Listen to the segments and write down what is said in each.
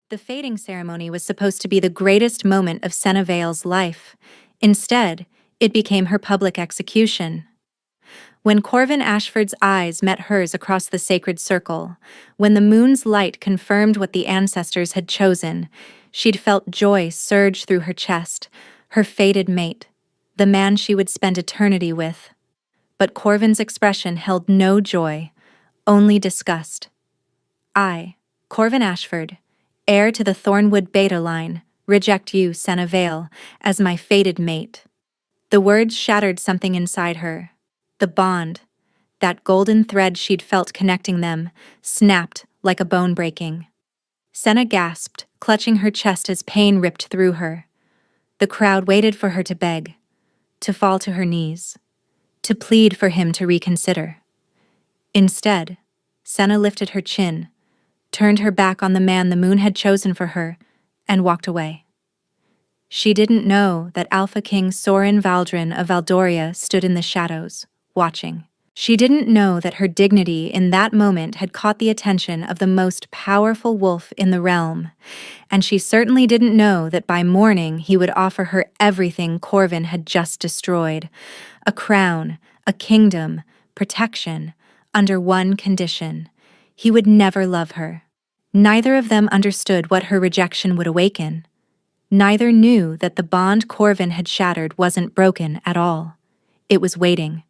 The fating ceremony was supposed to be the greatest moment of Senna Vale's life. Instead, it became her public execution. When Corvin Ashford's eyes met hers across the sacred circle, when the moon's light confirmed what the ancestors had chosen, she'd felt joy surge through her chest, her fated mate, the man she would spend eternity with. But Corvin's expression held no joy, only disgust. I, Corvin Ashford, heir to the Thornwood Beta line, reject you, Senna Vale, as my fated mate. The words shattered something inside her. The bond, that golden thread she'd felt connecting them, snapped like a bone breaking. Senna gasped, clutching her chest as pain ripped through her. The crowd waited for her to beg, to fall to her knees, to plead for him to reconsider. Instead, Senna lifted her chin, turned her back on the man the moon had chosen for her, and walked away. She didn't know that Alpha King Sorin Valdrin of Valdoria stood in the shadows, watching. She didn't know that her dignity in that moment had caught the attention of the most powerful wolf in the realm, and she certainly didn't know that by morning he would offer her everything Corvin had just destroyed: a crown, a kingdom, protection, under one condition: he would never love her. Neither of them understood what her rejection would awaken. Neither knew that the bond Corvin had shattered wasn't broken at all. It was waiting,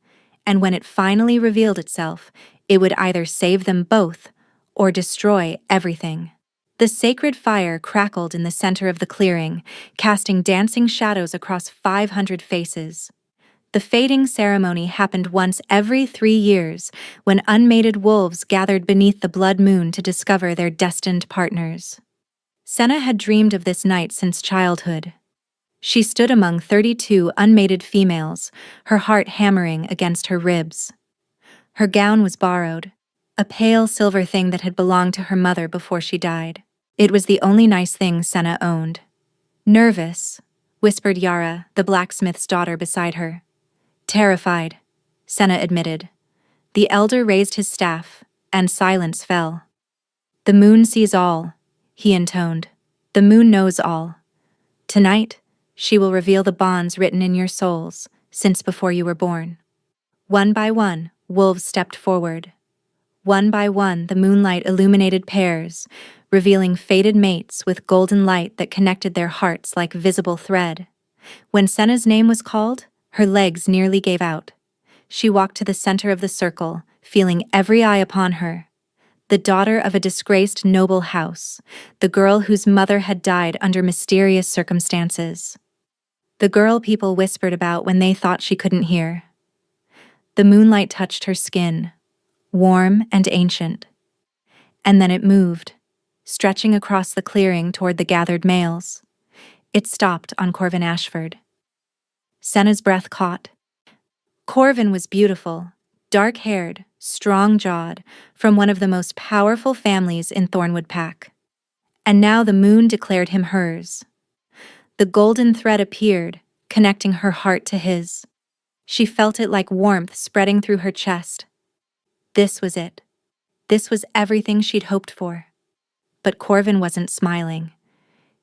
and when it finally revealed itself, it would either save them both or destroy everything. The sacred fire crackled in the center of the clearing, casting dancing shadows across 500 faces. The fating ceremony happened once every 3 years, when unmated wolves gathered beneath the blood moon to discover their destined partners. Senna had dreamed of this night since childhood. She stood among 32 unmated females, her heart hammering against her ribs. Her gown was borrowed, a pale silver thing that had belonged to her mother before she died. It was the only nice thing Senna owned. Nervous, whispered Yara, the blacksmith's daughter beside her. Terrified, Senna admitted. The elder raised his staff, and silence fell. The moon sees all, he intoned. The moon knows all. Tonight, she will reveal the bonds written in your souls, since before you were born. One by one, wolves stepped forward. One by one, the moonlight illuminated pairs, revealing fated mates with golden light that connected their hearts like visible thread. When Senna's name was called, her legs nearly gave out. She walked to the center of the circle, feeling every eye upon her. The daughter of a disgraced noble house, the girl whose mother had died under mysterious circumstances. The girl people whispered about when they thought she couldn't hear. The moonlight touched her skin, warm and ancient. And then it moved, stretching across the clearing toward the gathered males. It stopped on Corvin Ashford. Senna's breath caught. Corvin was beautiful, dark-haired, strong-jawed, from one of the most powerful families in Thornwood Pack. And now the moon declared him hers. The golden thread appeared, connecting her heart to his. She felt it like warmth spreading through her chest. This was it. This was everything she'd hoped for. But Corvin wasn't smiling.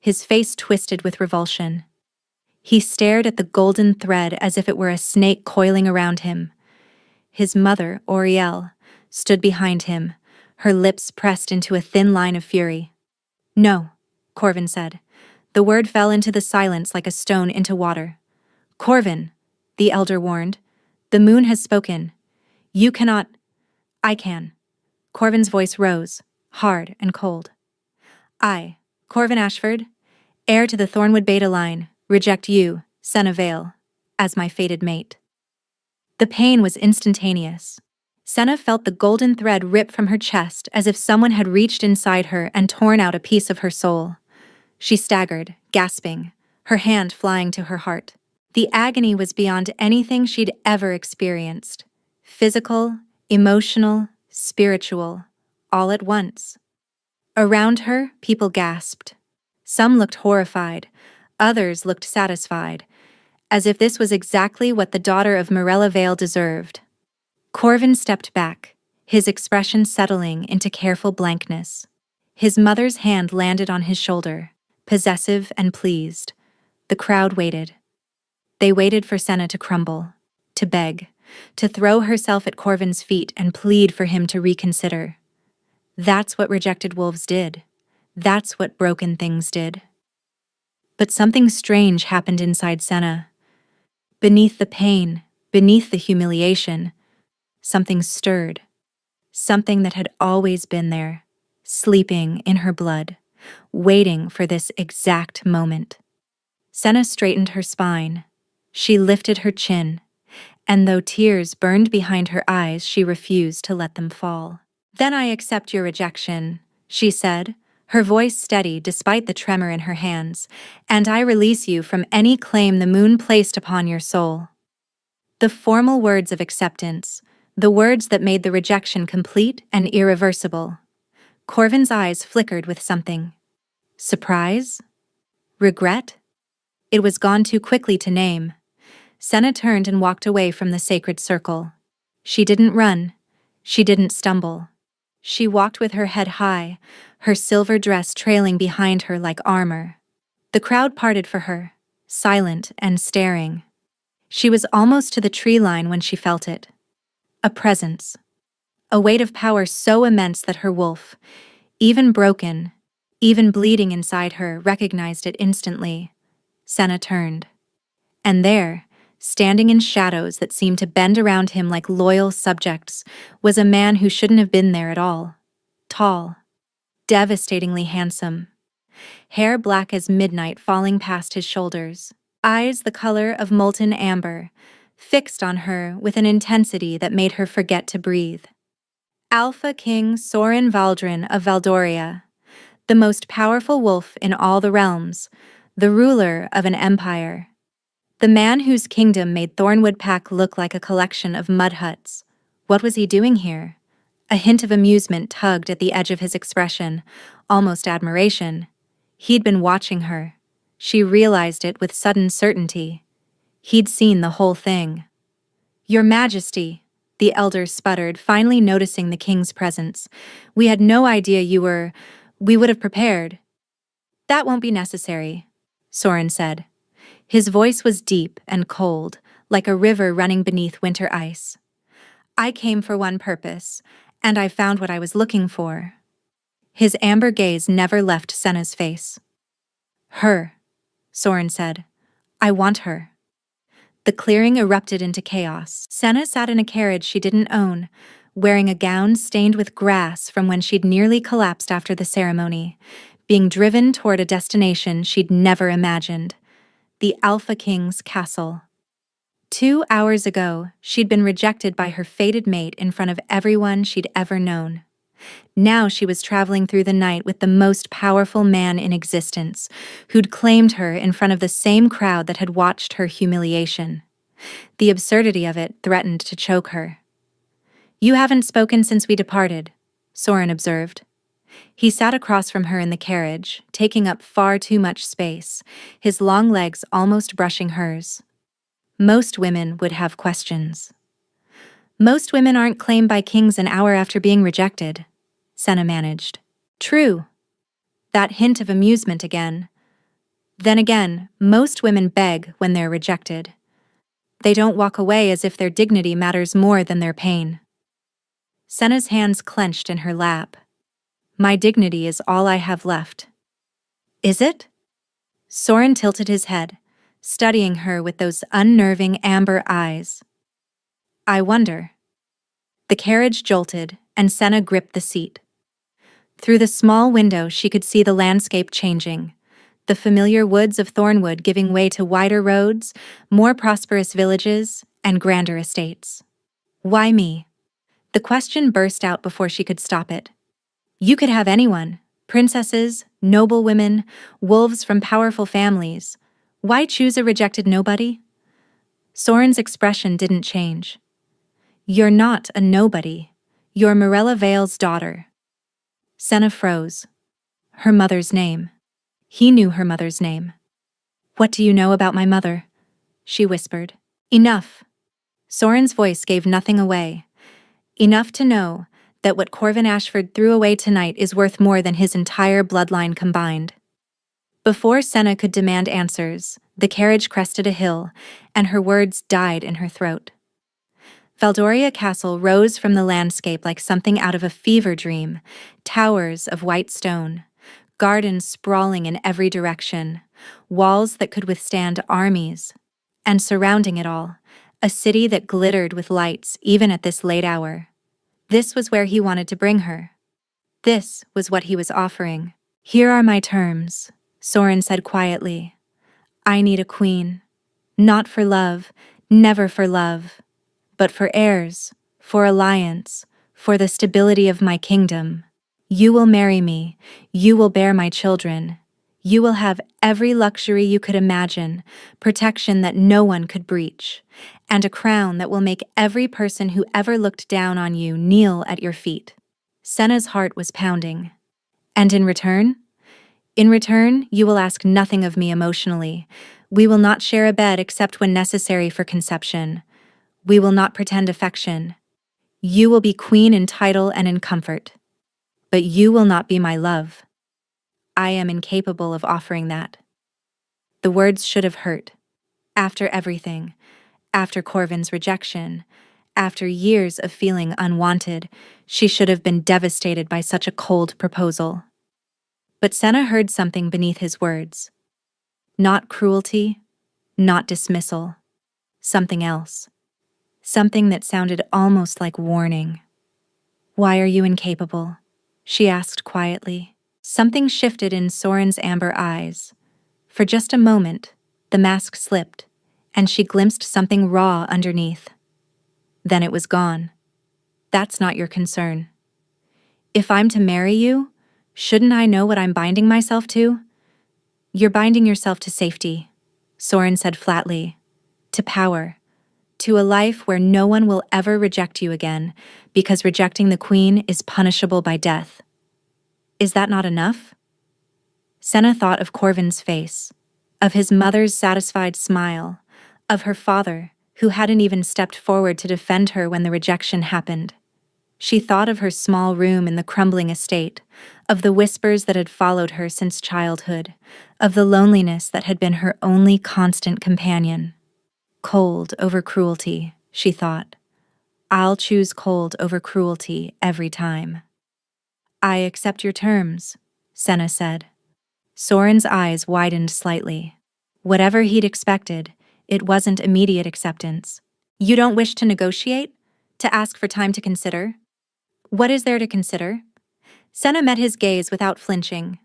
His face twisted with revulsion. He stared at the golden thread as if it were a snake coiling around him. His mother, Oriel, stood behind him, her lips pressed into a thin line of fury. No, Corvin said. The word fell into the silence like a stone into water. Corvin, the elder warned. The moon has spoken. You cannot. I can. Corvin's voice rose, hard and cold. I, Corvin Ashford, heir to the Thornwood Beta line, reject you, Senna Vale, as my fated mate. The pain was instantaneous. Senna felt the golden thread rip from her chest as if someone had reached inside her and torn out a piece of her soul. She staggered, gasping, her hand flying to her heart. The agony was beyond anything she'd ever experienced. Physical, emotional, spiritual, all at once. Around her, people gasped. Some looked horrified, others looked satisfied, as if this was exactly what the daughter of Morella Vale deserved. Corvin stepped back, his expression settling into careful blankness. His mother's hand landed on his shoulder, possessive and pleased. The crowd waited. They waited for Senna to crumble, to beg, to throw herself at Corvin's feet and plead for him to reconsider. That's what rejected wolves did. That's what broken things did. But something strange happened inside Senna. Beneath the pain, beneath the humiliation, something stirred. Something that had always been there, sleeping in her blood, waiting for this exact moment. Senna straightened her spine. She lifted her chin, and though tears burned behind her eyes, she refused to let them fall. "Then I accept your rejection," she said, her voice steady despite the tremor in her hands, "and I release you from any claim the moon placed upon your soul." The formal words of acceptance, the words that made the rejection complete and irreversible. Corvin's eyes flickered with something. Surprise? Regret? It was gone too quickly to name. Senna turned and walked away from the sacred circle. She didn't run. She didn't stumble. She walked with her head high, her silver dress trailing behind her like armor. The crowd parted for her, silent and staring. She was almost to the tree line when she felt it. A presence. A weight of power so immense that her wolf, even broken, even bleeding inside her, recognized it instantly. Senna turned. And there, standing in shadows that seemed to bend around him like loyal subjects, was a man who shouldn't have been there at all. Tall. Devastatingly handsome. Hair black as midnight falling past his shoulders. Eyes the color of molten amber, fixed on her with an intensity that made her forget to breathe. Alpha King Sorin Valdrin of Valdoria, the most powerful wolf in all the realms, the ruler of an empire. The man whose kingdom made Thornwood Pack look like a collection of mud huts. What was he doing here? A hint of amusement tugged at the edge of his expression, almost admiration. He'd been watching her. She realized it with sudden certainty. He'd seen the whole thing. "Your Majesty," the elder sputtered, finally noticing the king's presence. "We had no idea you were... We would have prepared." "That won't be necessary," Sorin said. His voice was deep and cold, like a river running beneath winter ice. "I came for one purpose, and I found what I was looking for." His amber gaze never left Senna's face. "Her," Sorin said. "I want her." The clearing erupted into chaos. Senna sat in a carriage she didn't own, wearing a gown stained with grass from when she'd nearly collapsed after the ceremony, being driven toward a destination she'd never imagined. The Alpha King's castle. 2 hours ago, she'd been rejected by her fated mate in front of everyone she'd ever known. Now she was traveling through the night with the most powerful man in existence, who'd claimed her in front of the same crowd that had watched her humiliation. The absurdity of it threatened to choke her. "You haven't spoken since we departed," Sorin observed. He sat across from her in the carriage, taking up far too much space, his long legs almost brushing hers. Most women would have questions. "Most women aren't claimed by kings an hour after being rejected," Senna managed. "True." That hint of amusement again. "Then again, most women beg when they're rejected. They don't walk away as if their dignity matters more than their pain." Senna's hands clenched in her lap. "My dignity is all I have left." "Is it?" Sorin tilted his head, studying her with those unnerving amber eyes. "I wonder." The carriage jolted, and Senna gripped the seat. Through the small window she could see the landscape changing, the familiar woods of Thornwood giving way to wider roads, more prosperous villages, and grander estates. "Why me?" The question burst out before she could stop it. "You could have anyone. Princesses, noble women, wolves from powerful families. Why choose a rejected nobody?" Sorin's expression didn't change. "You're not a nobody. You're Morella Vale's daughter." Senna froze. Her mother's name. He knew her mother's name. "What do you know about my mother?" she whispered. "Enough." Sorin's voice gave nothing away. "Enough to know that what Corvin Ashford threw away tonight is worth more than his entire bloodline combined. Before Senna could demand answers, the carriage crested a hill, and her words died in her throat. Valdoria Castle rose from the landscape like something out of a fever dream, towers of white stone, gardens sprawling in every direction, walls that could withstand armies, and surrounding it all, a city that glittered with lights even at this late hour. This was where he wanted to bring her. This was what he was offering. "Here are my terms," Soren said quietly. "I need a queen. Not for love, never for love, but for heirs, for alliance, for the stability of my kingdom. You will marry me, you will bear my children. You will have every luxury you could imagine, protection that no one could breach, and a crown that will make every person who ever looked down on you kneel at your feet." Senna's heart was pounding. "And in return? In return, you will ask nothing of me emotionally. We will not share a bed except when necessary for conception. We will not pretend affection. You will be queen in title and in comfort. But you will not be my love. I am incapable of offering that." The words should have hurt. After everything, after Corvin's rejection, after years of feeling unwanted, she should have been devastated by such a cold proposal. But Senna heard something beneath his words. Not cruelty, not dismissal. Something else. Something that sounded almost like warning. "Why are you incapable?" she asked quietly. Something shifted in Soren's amber eyes. For just a moment, the mask slipped, and she glimpsed something raw underneath. Then it was gone. "That's not your concern. If I'm to marry you, shouldn't I know what I'm binding myself to?" "You're binding yourself to safety," Soren said flatly. "To power. To a life where no one will ever reject you again, because rejecting the queen is punishable by death. Is that not enough?" Senna thought of Corvin's face, of his mother's satisfied smile, of her father, who hadn't even stepped forward to defend her when the rejection happened. She thought of her small room in the crumbling estate, of the whispers that had followed her since childhood, of the loneliness that had been her only constant companion. Cold over cruelty, she thought. I'll choose cold over cruelty every time. "I accept your terms," Senna said. Soren's eyes widened slightly. Whatever he'd expected, it wasn't immediate acceptance. "You don't wish to negotiate? To ask for time to consider?" "What is there to consider?" Senna met his gaze without flinching.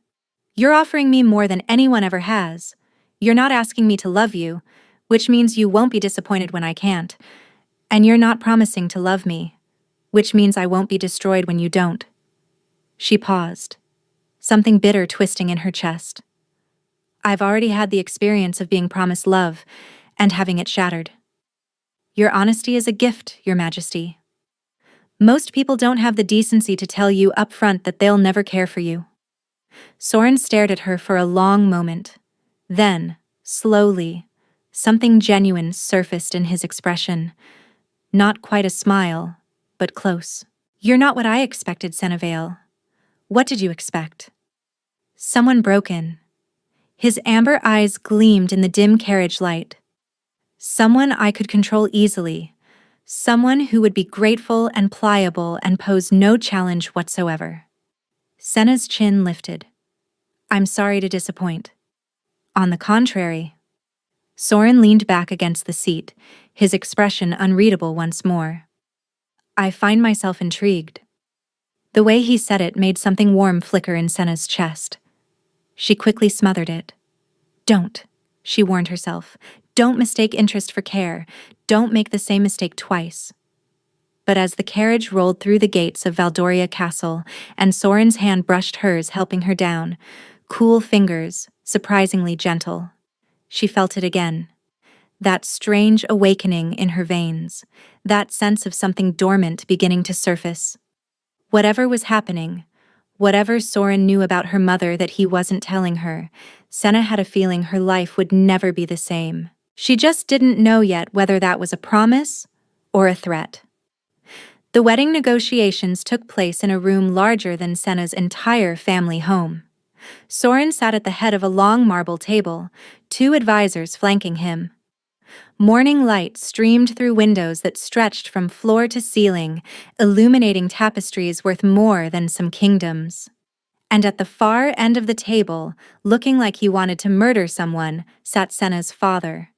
"You're offering me more than anyone ever has. You're not asking me to love you, which means you won't be disappointed when I can't. And you're not promising to love me, which means I won't be destroyed when you don't." She paused, something bitter twisting in her chest. "I've already had the experience of being promised love and having it shattered." "Your honesty is a gift, Your Majesty. Most people don't have the decency to tell you up front that they'll never care for you." Soren stared at her for a long moment. Then, slowly, something genuine surfaced in his expression. Not quite a smile, but close. "You're not what I expected, Senna. What did you expect?" "Someone broken." His amber eyes gleamed in the dim carriage light. "Someone I could control easily. Someone who would be grateful and pliable and pose no challenge whatsoever." Senna's chin lifted. "I'm sorry to disappoint." "On the contrary." Soren leaned back against the seat, his expression unreadable once more. "I find myself intrigued." The way he said it made something warm flicker in Senna's chest. She quickly smothered it. "Don't," she warned herself. "Don't mistake interest for care. Don't make the same mistake twice." But as the carriage rolled through the gates of Valdoria Castle and Soren's hand brushed hers, helping her down, cool fingers, surprisingly gentle, she felt it again. That strange awakening in her veins, that sense of something dormant beginning to surface. Whatever was happening, whatever Soren knew about her mother that he wasn't telling her, Senna had a feeling her life would never be the same. She just didn't know yet whether that was a promise or a threat. The wedding negotiations took place in a room larger than Senna's entire family home. Soren sat at the head of a long marble table, two advisors flanking him. Morning light streamed through windows that stretched from floor to ceiling, illuminating tapestries worth more than some kingdoms. And at the far end of the table, looking like he wanted to murder someone, sat Senna's father.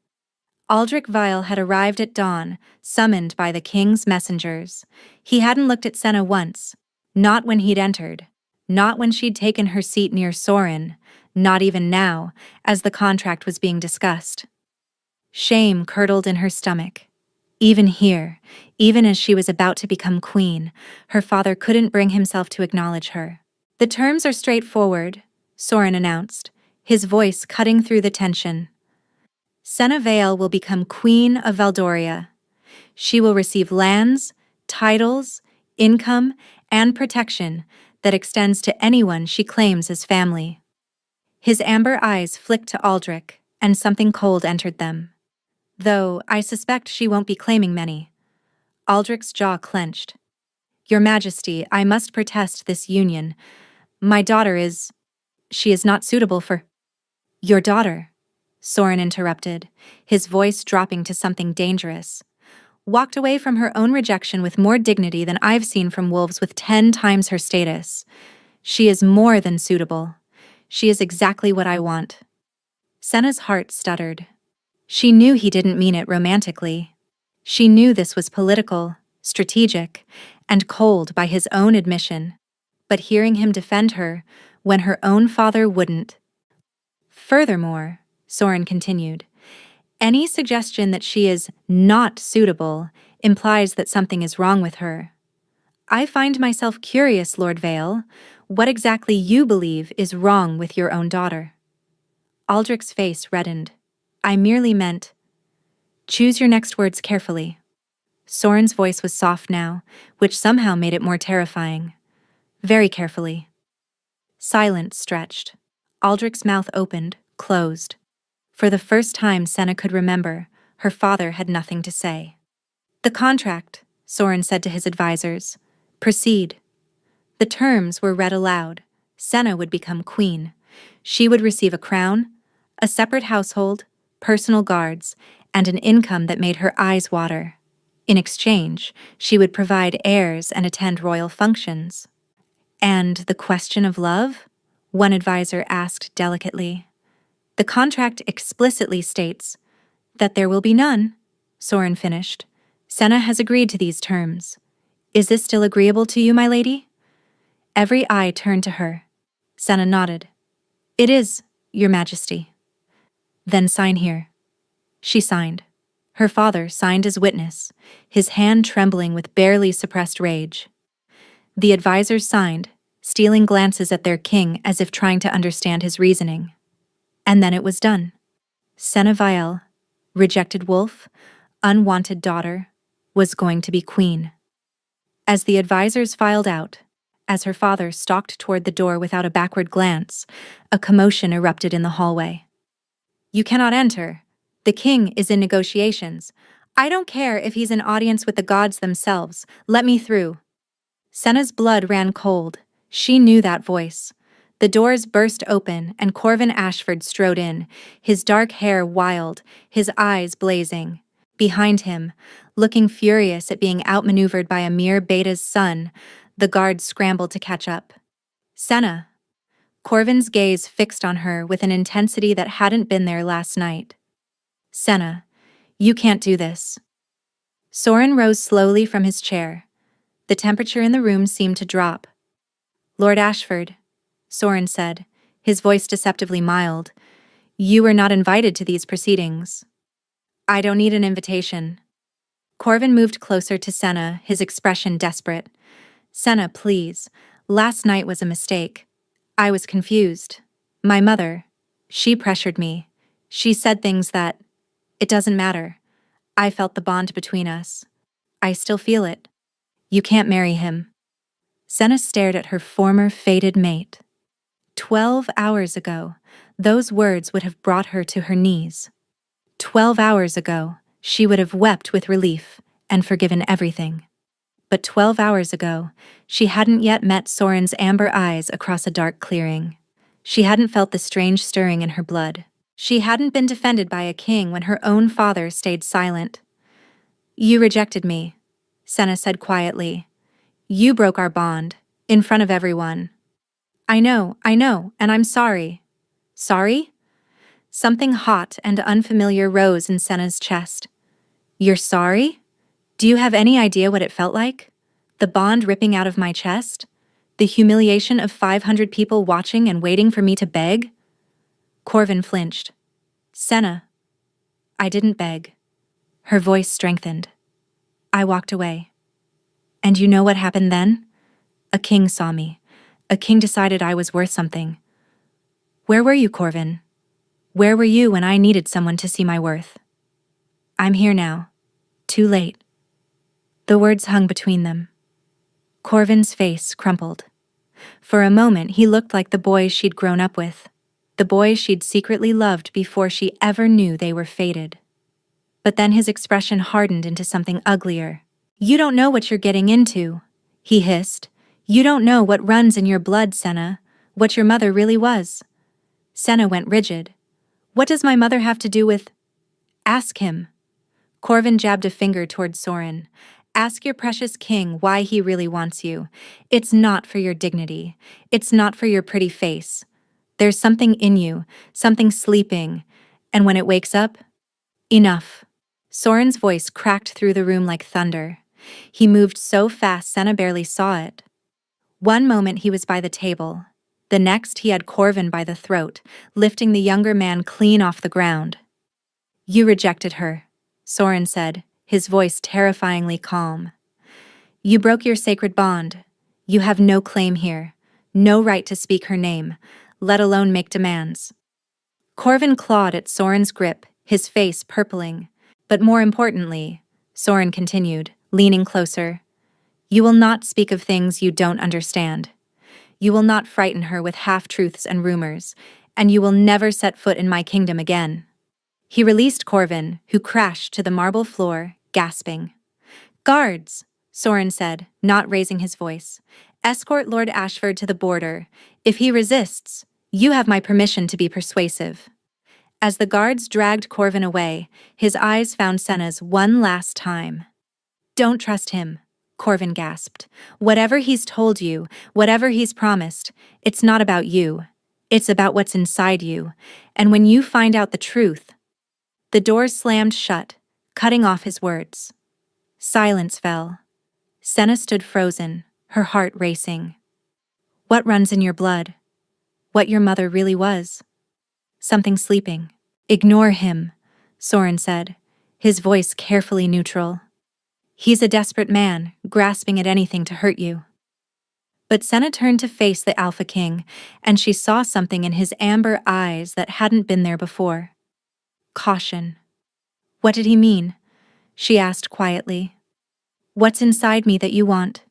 Aldrich Weil had arrived at dawn, summoned by the king's messengers. He hadn't looked at Senna once, not when he'd entered, not when she'd taken her seat near Soren, not even now, as the contract was being discussed. Shame curdled in her stomach. Even here, even as she was about to become queen, her father couldn't bring himself to acknowledge her. "The terms are straightforward," Soren announced, his voice cutting through the tension. "Senna Vale will become Queen of Valdoria. She will receive lands, titles, income, and protection that extends to anyone she claims as family." His amber eyes flicked to Aldrich, and something cold entered them. "Though I suspect she won't be claiming many." Aldrich's jaw clenched. "Your Majesty, I must protest this union. My daughter is... she is not suitable for..." "Your daughter," Soren interrupted, his voice dropping to something dangerous, "walked away from her own rejection with more dignity than I've seen from wolves with 10 times her status. She is more than suitable. She is exactly what I want." Senna's heart stuttered. She knew he didn't mean it romantically. She knew this was political, strategic, and cold by his own admission. But hearing him defend her, when her own father wouldn't. "Furthermore," Soren continued, "any suggestion that she is not suitable implies that something is wrong with her. I find myself curious, Lord Vale, what exactly you believe is wrong with your own daughter." Aldrich's face reddened. "I merely meant..." "Choose your next words carefully." Soren's voice was soft now, which somehow made it more terrifying. "Very carefully." Silence stretched. Aldrich's mouth opened, closed. For the first time Senna could remember, her father had nothing to say. "The contract," Soren said to his advisors. "Proceed." The terms were read aloud. Senna would become queen. She would receive a crown, a separate household, personal guards, and an income that made her eyes water. In exchange, she would provide heirs and attend royal functions. "And the question of love?" one advisor asked delicately. "The contract explicitly states that there will be none," Soren finished. "Senna has agreed to these terms. Is this still agreeable to you, my lady?" Every eye turned to her. Senna nodded. "It is, Your Majesty." "Then sign here." She signed. Her father signed as witness, his hand trembling with barely suppressed rage. The advisors signed, stealing glances at their king as if trying to understand his reasoning. And then it was done. Senna Vielle, rejected wolf, unwanted daughter, was going to be queen. As the advisors filed out, as her father stalked toward the door without a backward glance, a commotion erupted in the hallway. "You cannot enter. The king is in negotiations. I don't care if he's in audience with the gods themselves. Let me through." Senna's blood ran cold. She knew that voice. The doors burst open, and Corvin Ashford strode in, his dark hair wild, his eyes blazing. Behind him, looking furious at being outmaneuvered by a mere beta's son, the guards scrambled to catch up. "Senna." Corvin's gaze fixed on her with an intensity that hadn't been there last night. "Senna, you can't do this." Soren rose slowly from his chair. The temperature in the room seemed to drop. "Lord Ashford," Soren said, his voice deceptively mild, "you were not invited to these proceedings." "I don't need an invitation." Corvin moved closer to Senna, his expression desperate. "Senna, please. Last night was a mistake. I was confused. My mother, she pressured me. She said things that... It doesn't matter. I felt the bond between us. I still feel it. You can't marry him." Senna stared at her former fated mate. 12 hours ago, those words would have brought her to her knees. 12 hours ago, she would have wept with relief and forgiven everything. But 12 hours ago, she hadn't yet met Soren's amber eyes across a dark clearing. She hadn't felt the strange stirring in her blood. She hadn't been defended by a king when her own father stayed silent. "You rejected me," Senna said quietly. "You broke our bond, in front of everyone." I know, and I'm sorry." "Sorry?" Something hot and unfamiliar rose in Senna's chest. "You're sorry? Do you have any idea what it felt like? The bond ripping out of my chest? The humiliation of 500 people watching and waiting for me to beg?" Corvin flinched. "Senna, I didn't beg." Her voice strengthened. "I walked away. And you know what happened then? A king saw me. A king decided I was worth something. Where were you, Corvin? Where were you when I needed someone to see my worth? I'm here now. Too late." The words hung between them. Corvin's face crumpled. For a moment, he looked like the boys she'd grown up with, the boys she'd secretly loved before she ever knew they were fated. But then his expression hardened into something uglier. "You don't know what you're getting into," he hissed. "You don't know what runs in your blood, Senna, what your mother really was." Senna went rigid. "What does my mother have to do with—" "Ask him." Corvin jabbed a finger toward Soren. "Ask your precious king why he really wants you. It's not for your dignity. It's not for your pretty face. There's something in you, something sleeping, and when it wakes up, enough." Soren's voice cracked through the room like thunder. He moved so fast Senna barely saw it. One moment he was by the table. The next he had Corvin by the throat, lifting the younger man clean off the ground. "You rejected her," Soren said, his voice terrifyingly calm. "You broke your sacred bond. You have no claim here, no right to speak her name, let alone make demands." Corvin clawed at Soren's grip, his face purpling. "But more importantly," Soren continued, leaning closer, "you will not speak of things you don't understand. You will not frighten her with half-truths and rumors, and you will never set foot in my kingdom again." He released Corvin, who crashed to the marble floor, gasping. "Guards," Soren said, not raising his voice. "Escort Lord Ashford to the border. If he resists, you have my permission to be persuasive." As the guards dragged Corvin away, his eyes found Senna's one last time. "Don't trust him," Corvin gasped. "Whatever he's told you, whatever he's promised, it's not about you. It's about what's inside you. And when you find out the truth—" The door slammed shut, cutting off his words. Silence fell. Senna stood frozen, her heart racing. "What runs in your blood? What your mother really was?" "Something sleeping." "Ignore him," Soren said, his voice carefully neutral. "He's a desperate man, grasping at anything to hurt you." But Senna turned to face the Alpha King, and she saw something in his amber eyes that hadn't been there before. Caution. "What did he mean?" she asked quietly. "What's inside me that you want?"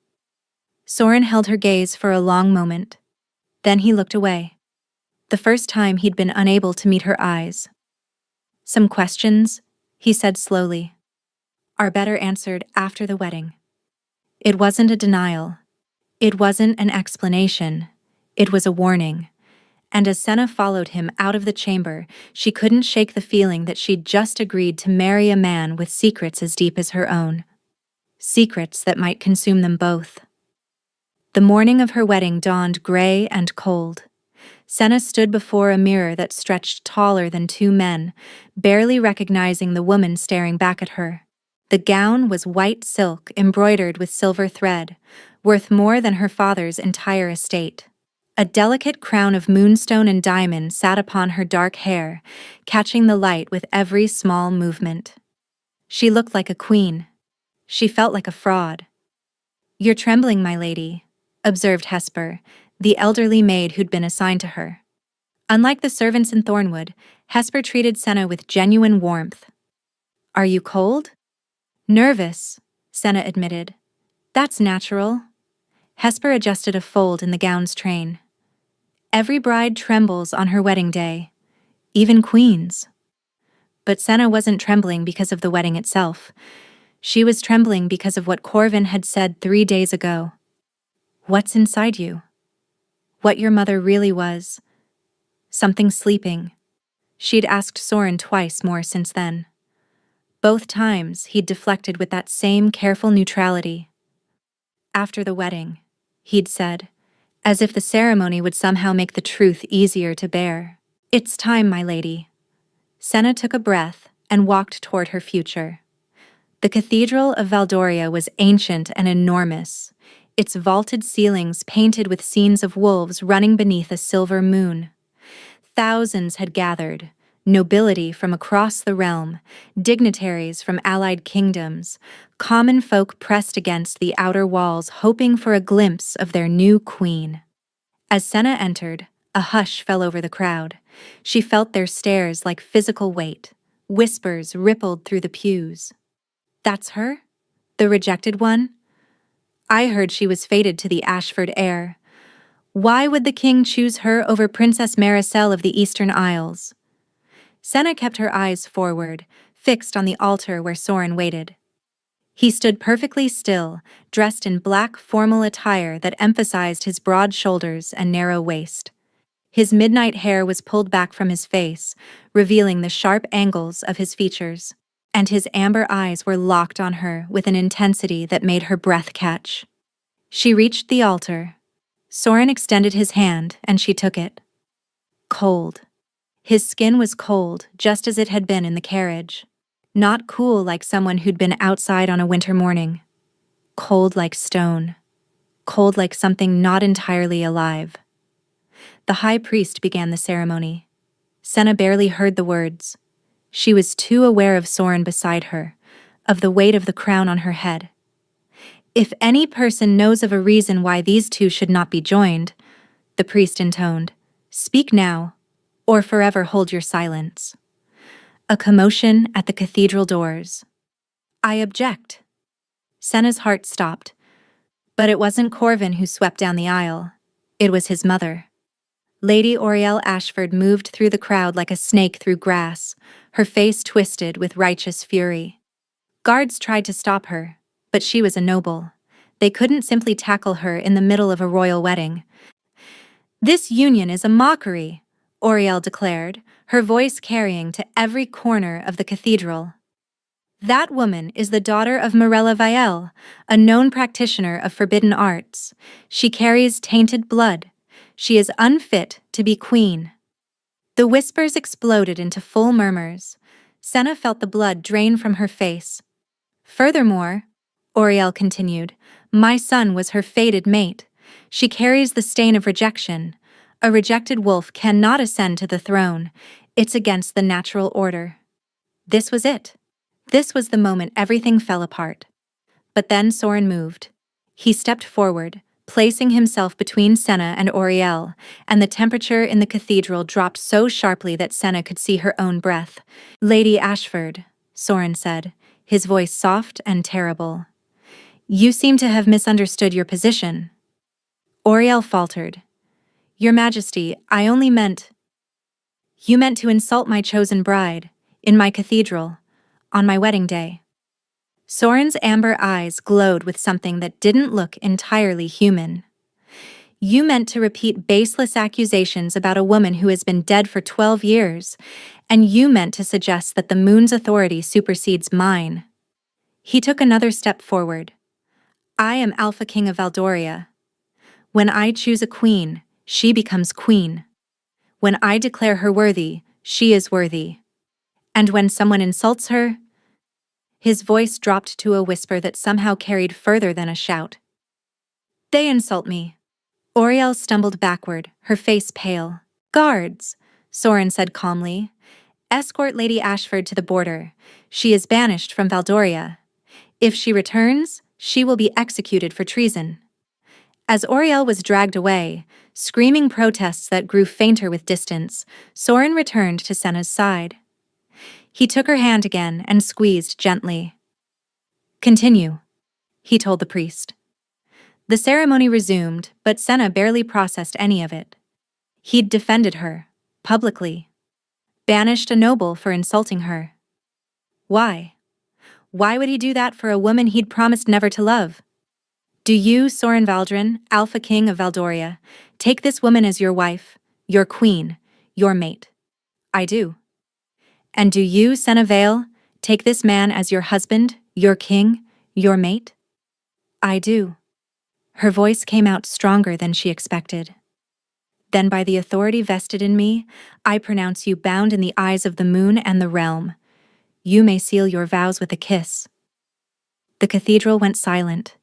Soren held her gaze for a long moment. Then he looked away. The first time he'd been unable to meet her eyes. "Some questions," he said slowly, "are better answered after the wedding." It wasn't a denial. It wasn't an explanation. It was a warning. And as Senna followed him out of the chamber, she couldn't shake the feeling that she'd just agreed to marry a man with secrets as deep as her own. Secrets that might consume them both. The morning of her wedding dawned gray and cold. Senna stood before a mirror that stretched taller than two men, barely recognizing the woman staring back at her. The gown was white silk embroidered with silver thread, worth more than her father's entire estate. A delicate crown of moonstone and diamond sat upon her dark hair, catching the light with every small movement. She looked like a queen. She felt like a fraud. "You're trembling, my lady," observed Hesper, the elderly maid who'd been assigned to her. Unlike the servants in Thornwood, Hesper treated Senna with genuine warmth. "Are you cold?" "Nervous," Senna admitted. "That's natural." Hesper adjusted a fold in the gown's train. "Every bride trembles on her wedding day, even queens." But Senna wasn't trembling because of the wedding itself. She was trembling because of what Corvin had said 3 days ago. What's inside you? What your mother really was. Something sleeping. She'd asked Soren twice more since then. Both times, he'd deflected with that same careful neutrality. After the wedding, he'd said, as if the ceremony would somehow make the truth easier to bear. It's time, my lady. Senna took a breath and walked toward her future. The Cathedral of Valdoria was ancient and enormous, its vaulted ceilings painted with scenes of wolves running beneath a silver moon. Thousands had gathered, nobility from across the realm, dignitaries from allied kingdoms, common folk pressed against the outer walls hoping for a glimpse of their new queen. As Senna entered, a hush fell over the crowd. She felt their stares like physical weight. Whispers rippled through the pews. That's her? The rejected one? I heard she was fated to the Ashford heir. Why would the king choose her over Princess Maricel of the Eastern Isles? Senna kept her eyes forward, fixed on the altar where Soren waited. He stood perfectly still, dressed in black formal attire that emphasized his broad shoulders and narrow waist. His midnight hair was pulled back from his face, revealing the sharp angles of his features, and his amber eyes were locked on her with an intensity that made her breath catch. She reached the altar. Soren extended his hand, and she took it. Cold. His skin was cold, just as it had been in the carriage. Not cool like someone who'd been outside on a winter morning. Cold like stone. Cold like something not entirely alive. The high priest began the ceremony. Senna barely heard the words. She was too aware of Soren beside her, of the weight of the crown on her head. If any person knows of a reason why these two should not be joined, the priest intoned, speak now, or forever hold your silence. A commotion at the cathedral doors. I object. Senna's heart stopped. But it wasn't Corvin who swept down the aisle. It was his mother. Lady Oriel Ashford moved through the crowd like a snake through grass, her face twisted with righteous fury. Guards tried to stop her, but she was a noble. They couldn't simply tackle her in the middle of a royal wedding. This union is a mockery, Oriel declared, her voice carrying to every corner of the cathedral. That woman is the daughter of Mirella Vielle, a known practitioner of forbidden arts. She carries tainted blood. She is unfit to be queen. The whispers exploded into full murmurs. Senna felt the blood drain from her face. Furthermore, Oriel continued, my son was her fated mate. She carries the stain of rejection. A rejected wolf cannot ascend to the throne. It's against the natural order. This was it. This was the moment everything fell apart. But then Soren moved. He stepped forward, placing himself between Senna and Oriel, and the temperature in the cathedral dropped so sharply that Senna could see her own breath. Lady Ashford, Soren said, his voice soft and terrible. You seem to have misunderstood your position. Oriel faltered. Your Majesty, I only meant... You meant to insult my chosen bride, in my cathedral, on my wedding day. Soren's amber eyes glowed with something that didn't look entirely human. You meant to repeat baseless accusations about a woman who has been dead for 12 years, and you meant to suggest that the moon's authority supersedes mine. He took another step forward. I am Alpha King of Valdoria. When I choose a queen, she becomes queen. When I declare her worthy, she is worthy. And when someone insults her... His voice dropped to a whisper that somehow carried further than a shout. They insult me. Oriel stumbled backward, her face pale. Guards, Soren said calmly. Escort Lady Ashford to the border. She is banished from Valdoria. If she returns, she will be executed for treason. As Oriel was dragged away, screaming protests that grew fainter with distance, Soren returned to Senna's side. He took her hand again and squeezed gently. Continue, he told the priest. The ceremony resumed, but Senna barely processed any of it. He'd defended her, publicly. Banished a noble for insulting her. Why? Why would he do that for a woman he'd promised never to love? Do you, Soren Valdrin, Alpha King of Valdoria, take this woman as your wife, your queen, your mate? I do. And do you, Senna Vale, take this man as your husband, your king, your mate? I do. Her voice came out stronger than she expected. Then by the authority vested in me, I pronounce you bound in the eyes of the moon and the realm. You may seal your vows with a kiss. The cathedral went silent.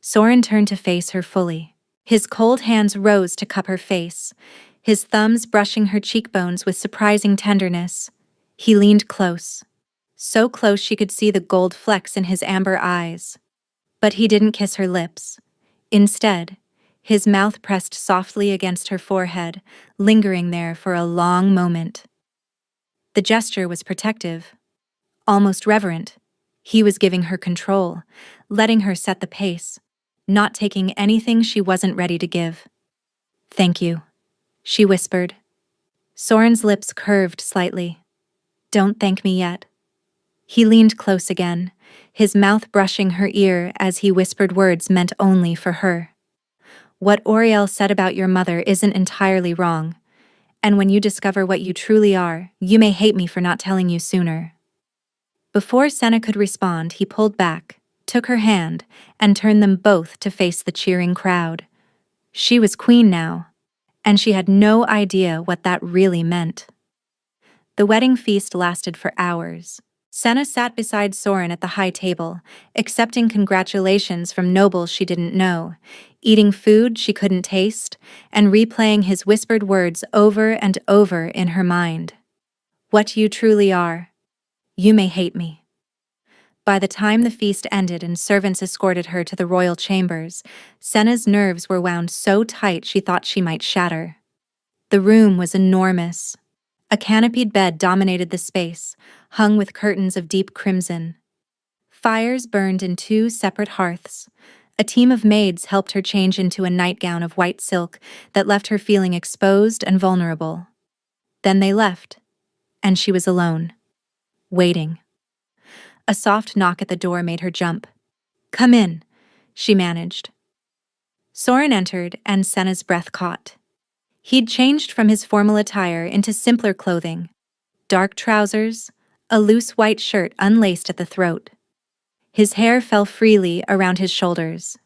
Soren turned to face her fully. His cold hands rose to cup her face, his thumbs brushing her cheekbones with surprising tenderness. He leaned close, so close she could see the gold flecks in his amber eyes. But he didn't kiss her lips. Instead, his mouth pressed softly against her forehead, lingering there for a long moment. The gesture was protective, almost reverent. He was giving her control, letting her set the pace, not taking anything she wasn't ready to give. Thank you, she whispered. Soren's lips curved slightly. Don't thank me yet. He leaned close again, his mouth brushing her ear as he whispered words meant only for her. What Oriel said about your mother isn't entirely wrong, and when you discover what you truly are, you may hate me for not telling you sooner. Before Senna could respond, he pulled back, took her hand, and turned them both to face the cheering crowd. She was queen now, and she had no idea what that really meant. The wedding feast lasted for hours. Senna sat beside Soren at the high table, accepting congratulations from nobles she didn't know, eating food she couldn't taste, and replaying his whispered words over and over in her mind. What you truly are. You may hate me. By the time the feast ended and servants escorted her to the royal chambers, Senna's nerves were wound so tight she thought she might shatter. The room was enormous. A canopied bed dominated the space, hung with curtains of deep crimson. Fires burned in 2 separate hearths. A team of maids helped her change into a nightgown of white silk that left her feeling exposed and vulnerable. Then they left, and she was alone, waiting. A soft knock at the door made her jump. Come in, she managed. Soren entered, and Senna's breath caught. He'd changed from his formal attire into simpler clothing, dark trousers, a loose white shirt unlaced at the throat. His hair fell freely around his shoulders.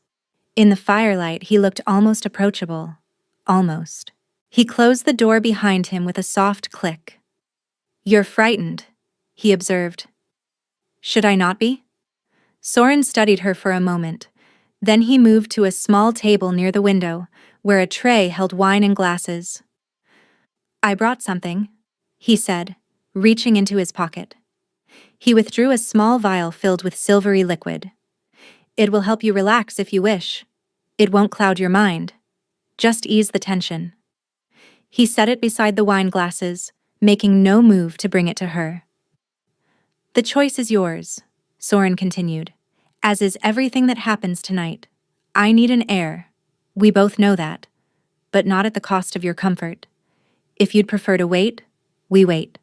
In the firelight, he looked almost approachable. Almost. He closed the door behind him with a soft click. You're frightened, he observed. Should I not be? Soren studied her for a moment. Then he moved to a small table near the window, where a tray held wine and glasses. I brought something, he said, reaching into his pocket. He withdrew a small vial filled with silvery liquid. It will help you relax if you wish. It won't cloud your mind. Just ease the tension. He set it beside the wine glasses, making no move to bring it to her. The choice is yours, Soren continued, as is everything that happens tonight. I need an heir. We both know that, but not at the cost of your comfort. If you'd prefer to wait, we wait.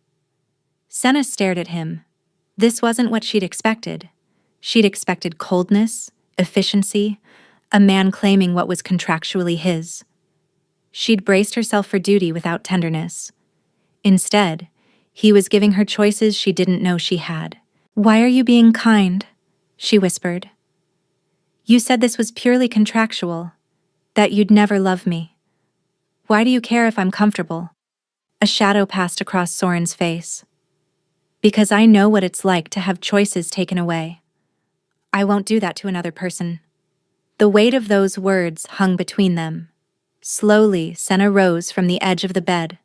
Senna stared at him. This wasn't what she'd expected. She'd expected coldness, efficiency, a man claiming what was contractually his. She'd braced herself for duty without tenderness. Instead, he was giving her choices she didn't know she had. Why are you being kind? She whispered. You said this was purely contractual, that you'd never love me. Why do you care if I'm comfortable? A shadow passed across Soren's face. Because I know what it's like to have choices taken away. I won't do that to another person. The weight of those words hung between them. Slowly, Senna rose from the edge of the bed.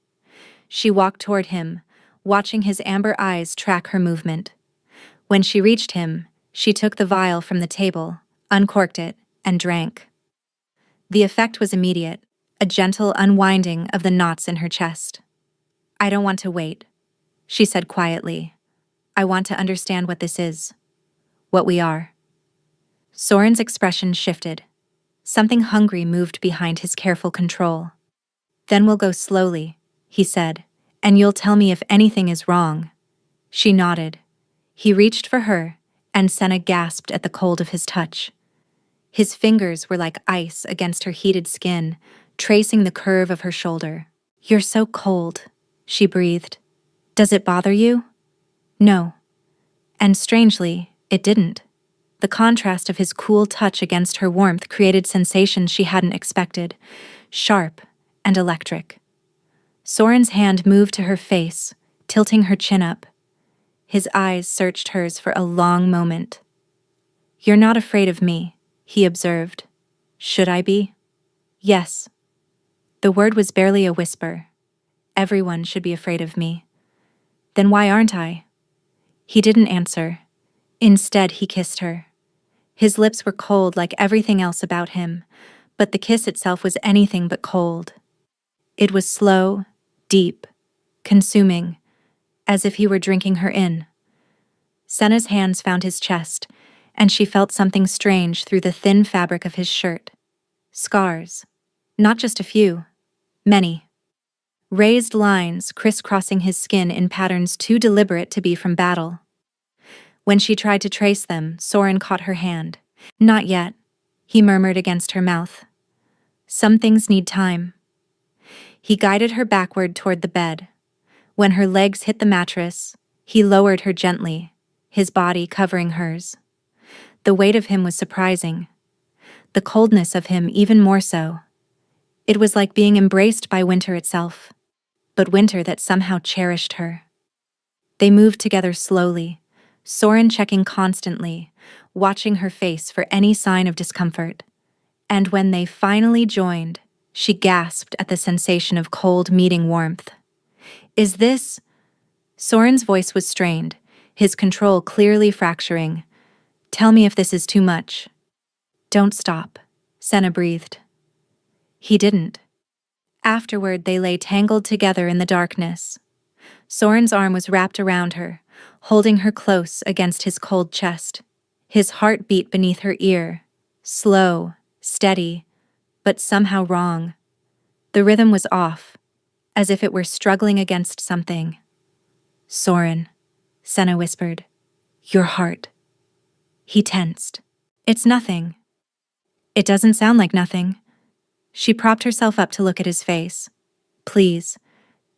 She walked toward him, watching his amber eyes track her movement. When she reached him, she took the vial from the table, uncorked it, and drank. The effect was immediate, a gentle unwinding of the knots in her chest. I don't want to wait, she said quietly. I want to understand what this is, what we are. Soren's expression shifted. Something hungry moved behind his careful control. Then we'll go slowly, he said, and you'll tell me if anything is wrong. She nodded. He reached for her, and Senna gasped at the cold of his touch. His fingers were like ice against her heated skin, tracing the curve of her shoulder. "You're so cold," she breathed. "Does it bother you?" No. And strangely, it didn't. The contrast of his cool touch against her warmth created sensations she hadn't expected, sharp and electric. Soren's hand moved to her face, tilting her chin up. His eyes searched hers for a long moment. "You're not afraid of me," he observed. "Should I be?" "Yes." The word was barely a whisper. "Everyone should be afraid of me." "Then why aren't I?" He didn't answer. Instead, he kissed her. His lips were cold like everything else about him, but the kiss itself was anything but cold. It was slow, deep, consuming, as if he were drinking her in. Senna's hands found his chest, and she felt something strange through the thin fabric of his shirt. Scars. Not just a few. Many. Raised lines crisscrossing his skin in patterns too deliberate to be from battle. When she tried to trace them, Soren caught her hand. "Not yet," he murmured against her mouth. "Some things need time." He guided her backward toward the bed. When her legs hit the mattress, he lowered her gently, his body covering hers. The weight of him was surprising. The coldness of him even more so. It was like being embraced by winter itself, but winter that somehow cherished her. They moved together slowly, Soren checking constantly, watching her face for any sign of discomfort. And when they finally joined, she gasped at the sensation of cold meeting warmth. "Is this—" Soren's voice was strained, his control clearly fracturing. "Tell me if this is too much." "Don't stop," Senna breathed. He didn't. Afterward, they lay tangled together in the darkness. Soren's arm was wrapped around her, holding her close against his cold chest. His heart beat beneath her ear, slow, steady, but somehow wrong. The rhythm was off, as if it were struggling against something. "Soren," Senna whispered. "Your heart." He tensed. "It's nothing." "It doesn't sound like nothing." She propped herself up to look at his face. "Please,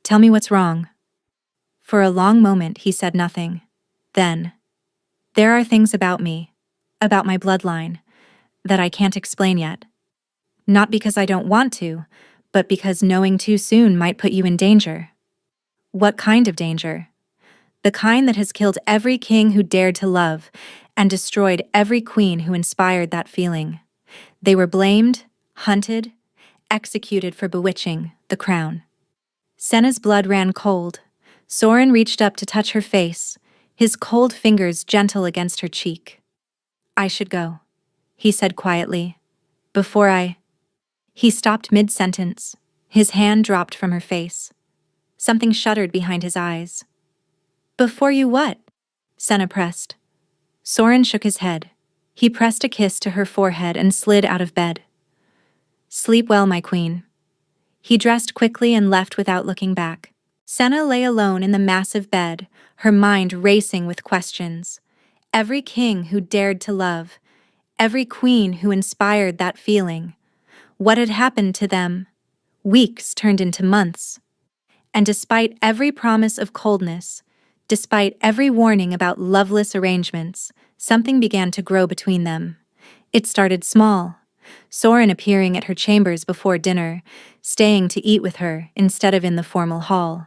tell me what's wrong." For a long moment, he said nothing. Then, "There are things about me, about my bloodline, that I can't explain yet. Not because I don't want to, but because knowing too soon might put you in danger." "What kind of danger?" "The kind that has killed every king who dared to love, and destroyed every queen who inspired that feeling. They were blamed, hunted, executed for bewitching the crown." Senna's blood ran cold. Soren reached up to touch her face, his cold fingers gentle against her cheek. "I should go," he said quietly. "Before I—" He stopped mid-sentence. His hand dropped from her face. Something shuddered behind his eyes. "Before you what?" Senna pressed. Soren shook his head. He pressed a kiss to her forehead and slid out of bed. "Sleep well, my queen." He dressed quickly and left without looking back. Senna lay alone in the massive bed, her mind racing with questions. Every king who dared to love, every queen who inspired that feeling. What had happened to them? Weeks turned into months. And despite every promise of coldness, despite every warning about loveless arrangements, something began to grow between them. It started small. Soren appearing at her chambers before dinner, staying to eat with her instead of in the formal hall.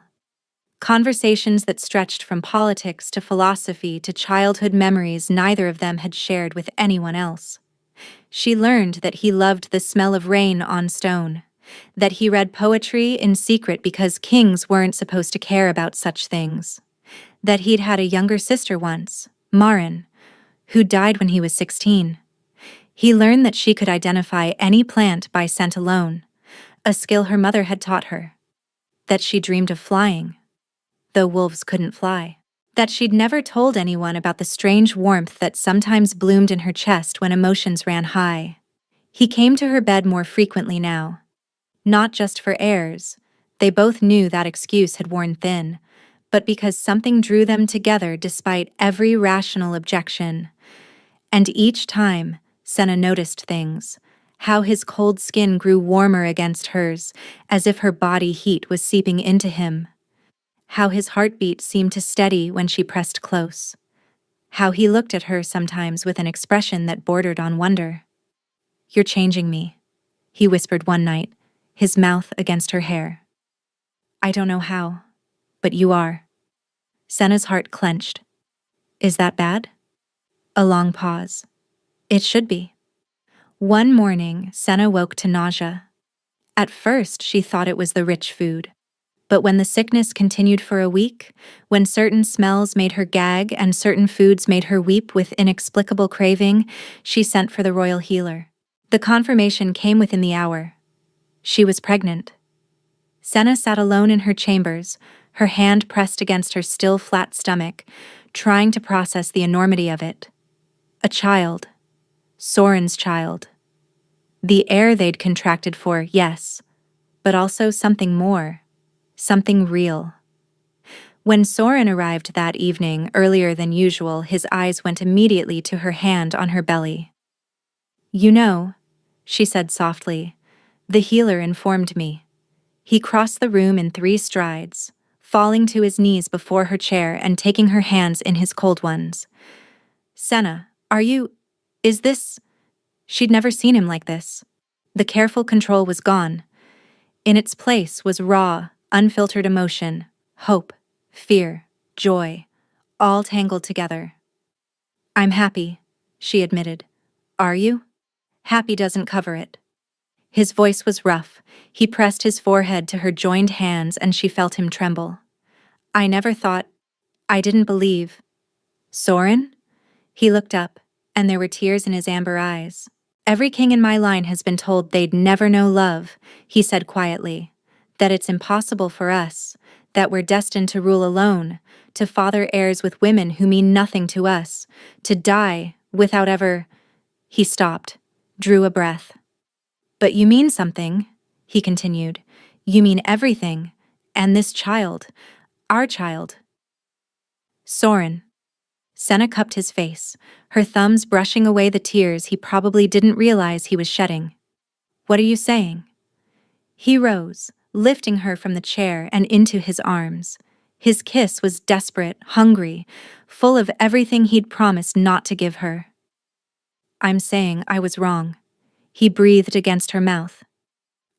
Conversations that stretched from politics to philosophy to childhood memories neither of them had shared with anyone else. She learned that he loved the smell of rain on stone, that he read poetry in secret because kings weren't supposed to care about such things, that he'd had a younger sister once, Maren, who died when he was 16. He learned that she could identify any plant by scent alone, a skill her mother had taught her, that she dreamed of flying, though wolves couldn't fly, that she'd never told anyone about the strange warmth that sometimes bloomed in her chest when emotions ran high. He came to her bed more frequently now. Not just for airs, they both knew that excuse had worn thin, but because something drew them together despite every rational objection, And each time, Senna noticed things. How his cold skin grew warmer against hers, as if her body heat was seeping into him. How his heartbeat seemed to steady when she pressed close. How he looked at her sometimes with an expression that bordered on wonder. "You're changing me," he whispered one night, his mouth against her hair. "I don't know how, but you are." Senna's heart clenched. "Is that bad?" A long pause. "It should be." One morning, Senna woke to nausea. At first, she thought it was the rich food. But when the sickness continued for a week, when certain smells made her gag and certain foods made her weep with inexplicable craving, she sent for the royal healer. The confirmation came within the hour. She was pregnant. Senna sat alone in her chambers, her hand pressed against her still flat stomach, trying to process the enormity of it. A child. Soren's child. The heir they'd contracted for, yes, but also something more. Something real. When Soren arrived that evening, earlier than usual, his eyes went immediately to her hand on her belly. "You know," she said softly, "the healer informed me." He crossed the room in 3 strides, falling to his knees before her chair and taking her hands in his cold ones. "Senna, is this—" She'd never seen him like this. The careful control was gone. In its place was raw, unfiltered emotion, hope, fear, joy, all tangled together. "I'm happy," she admitted. "Are you?" "Happy doesn't cover it." His voice was rough. He pressed his forehead to her joined hands and she felt him tremble. "I never thought— I didn't believe—" "Soren?" He looked up, and there were tears in his amber eyes. "Every king in my line has been told they'd never know love," he said quietly. "That it's impossible for us, that we're destined to rule alone, to father heirs with women who mean nothing to us, to die without ever—" He stopped, drew a breath. "But you mean something," he continued. "You mean everything. And this child, our child." "Soren." Senna cupped his face, her thumbs brushing away the tears he probably didn't realize he was shedding. "What are you saying?" He rose, lifting her from the chair and into his arms. His kiss was desperate, hungry, full of everything he'd promised not to give her. "I'm saying I was wrong," he breathed against her mouth.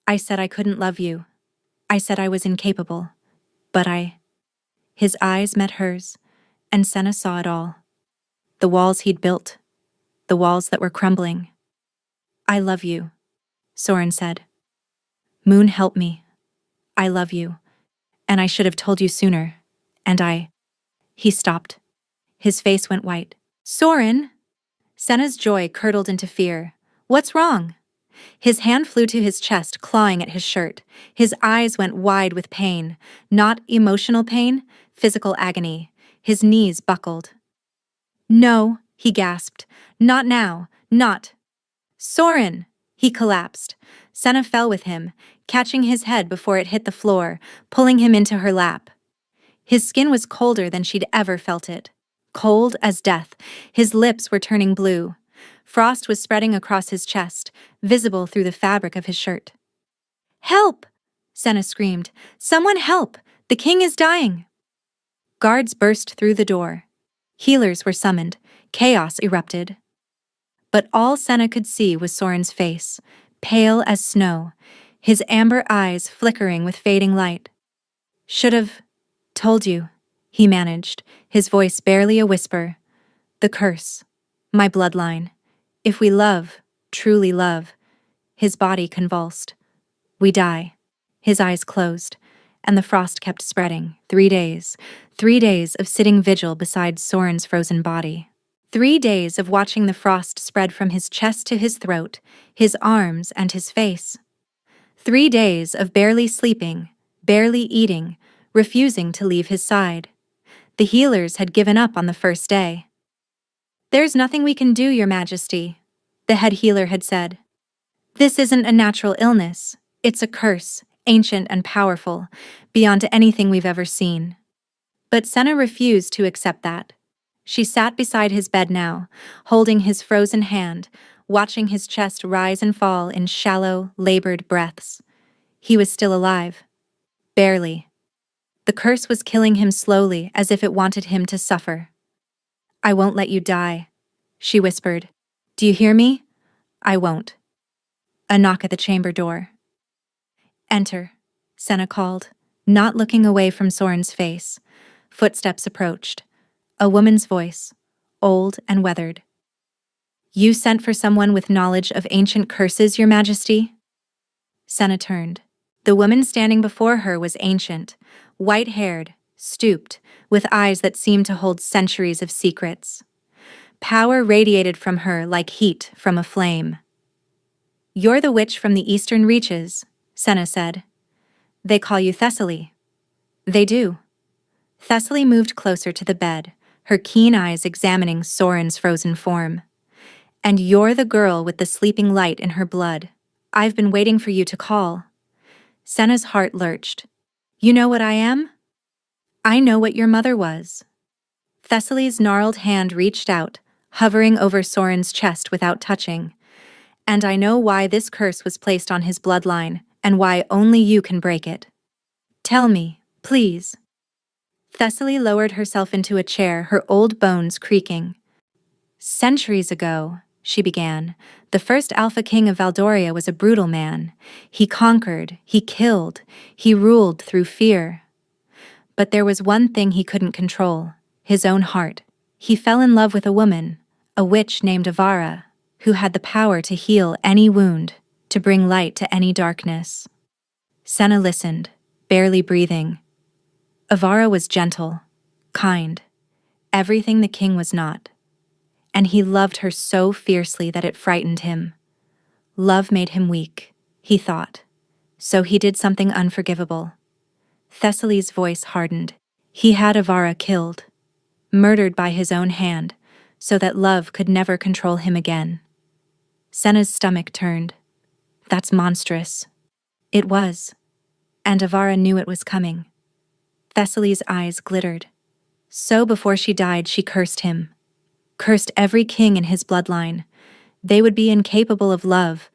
"I said I couldn't love you. I said I was incapable. But I—" His eyes met hers, and Senna saw it all. The walls he'd built, the walls that were crumbling. "I love you," Soren said. "Moon, help me. I love you. And I should have told you sooner. And I—" He stopped. His face went white. "Soren!" Senna's joy curdled into fear. "What's wrong?" His hand flew to his chest, clawing at his shirt. His eyes went wide with pain. Not emotional pain, physical agony. His knees buckled. "No," he gasped. "Not now. Not—" "Soren!" He collapsed. Senna fell with him, catching his head before it hit the floor, pulling him into her lap. His skin was colder than she'd ever felt it. Cold as death. His lips were turning blue. Frost was spreading across his chest, visible through the fabric of his shirt. "Help!" Senna screamed. "Someone help! The king is dying!" Guards burst through the door. Healers were summoned. Chaos erupted. But all Senna could see was Soren's face, pale as snow, his amber eyes flickering with fading light. "Should've told you," he managed, his voice barely a whisper. "The curse. My bloodline. If we love, truly love—" His body convulsed. "We die." His eyes closed, and the frost kept spreading. 3 days. 3 days of sitting vigil beside Soren's frozen body. 3 days of watching the frost spread from his chest to his throat, his arms and his face. 3 days of barely sleeping, barely eating, refusing to leave his side. The healers had given up on the first day. "There's nothing we can do, Your Majesty," the head healer had said. "This isn't a natural illness. It's a curse, ancient and powerful, beyond anything we've ever seen." But Senna refused to accept that. She sat beside his bed now, holding his frozen hand, watching his chest rise and fall in shallow, labored breaths. He was still alive. Barely. The curse was killing him slowly, as if it wanted him to suffer. "I won't let you die," she whispered. "Do you hear me? I won't." A knock at the chamber door. "Enter," Senna called, not looking away from Soren's face. Footsteps approached. A woman's voice, old and weathered. "You sent for someone with knowledge of ancient curses, Your Majesty?" Senna turned. The woman standing before her was ancient, white-haired, stooped, with eyes that seemed to hold centuries of secrets. Power radiated from her like heat from a flame. "You're the witch from the eastern reaches," Senna said. "They call you Thessaly." "They do." Thessaly moved closer to the bed, her keen eyes examining Soren's frozen form. "And you're the girl with the sleeping light in her blood. I've been waiting for you to call." Senna's heart lurched. "You know what I am?" "I know what your mother was." Thessaly's gnarled hand reached out, hovering over Soren's chest without touching. "And I know why this curse was placed on his bloodline, and why only you can break it. Tell me, please." Thessaly lowered herself into a chair, her old bones creaking. "Centuries ago," she began, "the first Alpha King of Valdoria was a brutal man. He conquered, he killed, he ruled through fear. But there was one thing he couldn't control, his own heart. He fell in love with a woman, a witch named Avara, who had the power to heal any wound, to bring light to any darkness." Senna listened, barely breathing. Avara was gentle, kind, everything the king was not. And he loved her so fiercely that it frightened him. Love made him weak, he thought. So he did something unforgivable. Thessaly's voice hardened. He had Avara killed, murdered by his own hand, so that love could never control him again. Senna's stomach turned. That's monstrous. It was. And Avara knew it was coming. Thessaly's eyes glittered. So before she died, she cursed him. Cursed every king in his bloodline. They would be incapable of love,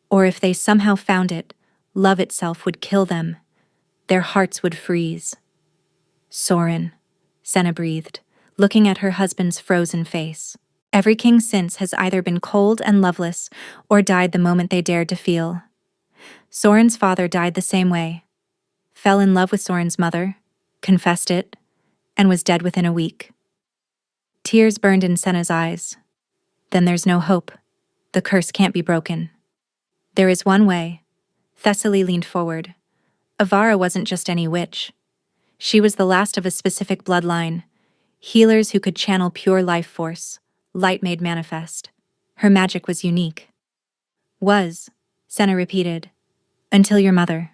or if they somehow found it, love itself would kill them. Their hearts would freeze. "Soren," Senna breathed, looking at her husband's frozen face. "Every king since has either been cold and loveless or died the moment they dared to feel. Soren's father died the same way. Fell in love with Soren's mother, confessed it, and was dead within a week." Tears burned in Senna's eyes. "Then there's no hope. The curse can't be broken." "There is one way." Thessaly leaned forward. "Avara wasn't just any witch. She was the last of a specific bloodline, healers who could channel pure life force, light made manifest. Her magic was unique." "Was," Senna repeated, "until your mother."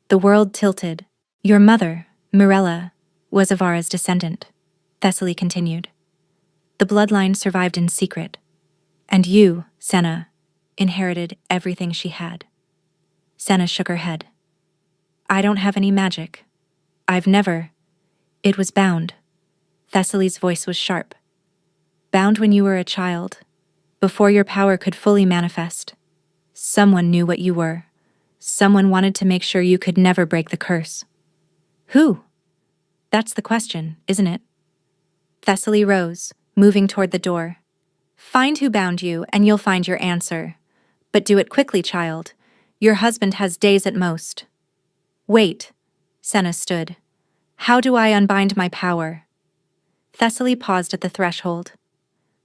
The world tilted. "Your mother, Mirella, was Avara's descendant," Thessaly continued. "The bloodline survived in secret. And you, Senna, inherited everything she had." Senna shook her head. "I don't have any magic. I've never." "It was bound." Thessaly's voice was sharp. "Bound when you were a child, before your power could fully manifest. Someone knew what you were. Someone wanted to make sure you could never break the curse." "Who?" "That's the question, isn't it?" Thessaly rose, moving toward the door. "Find who bound you, and you'll find your answer. But do it quickly, child. Your husband has days at most." "Wait," Senna stood. "How do I unbind my power?" Thessaly paused at the threshold.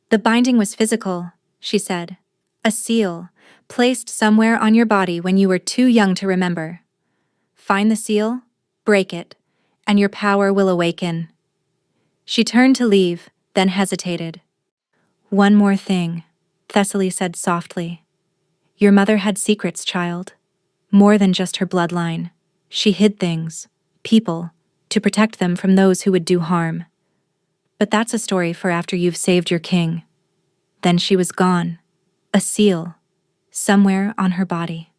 "The binding was physical," she said. "A seal, placed somewhere on your body when you were too young to remember. Find the seal, break it, and your power will awaken." She turned to leave, then hesitated. "One more thing," Thessaly said softly. "Your mother had secrets, child. More than just her bloodline. She hid things, people, to protect them from those who would do harm. But that's a story for after you've saved your king." Then she was gone. A seal, somewhere on her body.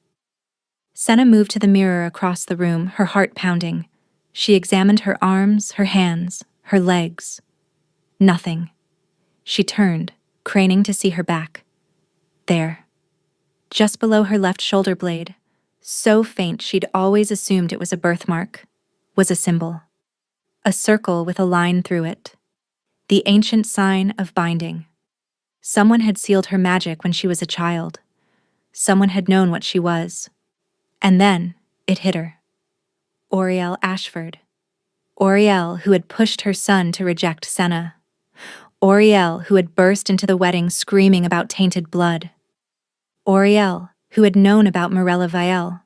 Senna moved to the mirror across the room, her heart pounding. She examined her arms, her hands, her legs. Nothing. She turned, craning to see her back. There. Just below her left shoulder blade, so faint she'd always assumed it was a birthmark, was a symbol. A circle with a line through it. The ancient sign of binding. Someone had sealed her magic when she was a child. Someone had known what she was. And then, it hit her. Oriel Ashford. Oriel, who had pushed her son to reject Senna. Oriel, who had burst into the wedding screaming about tainted blood. Oriel, who had known about Morella Vielle.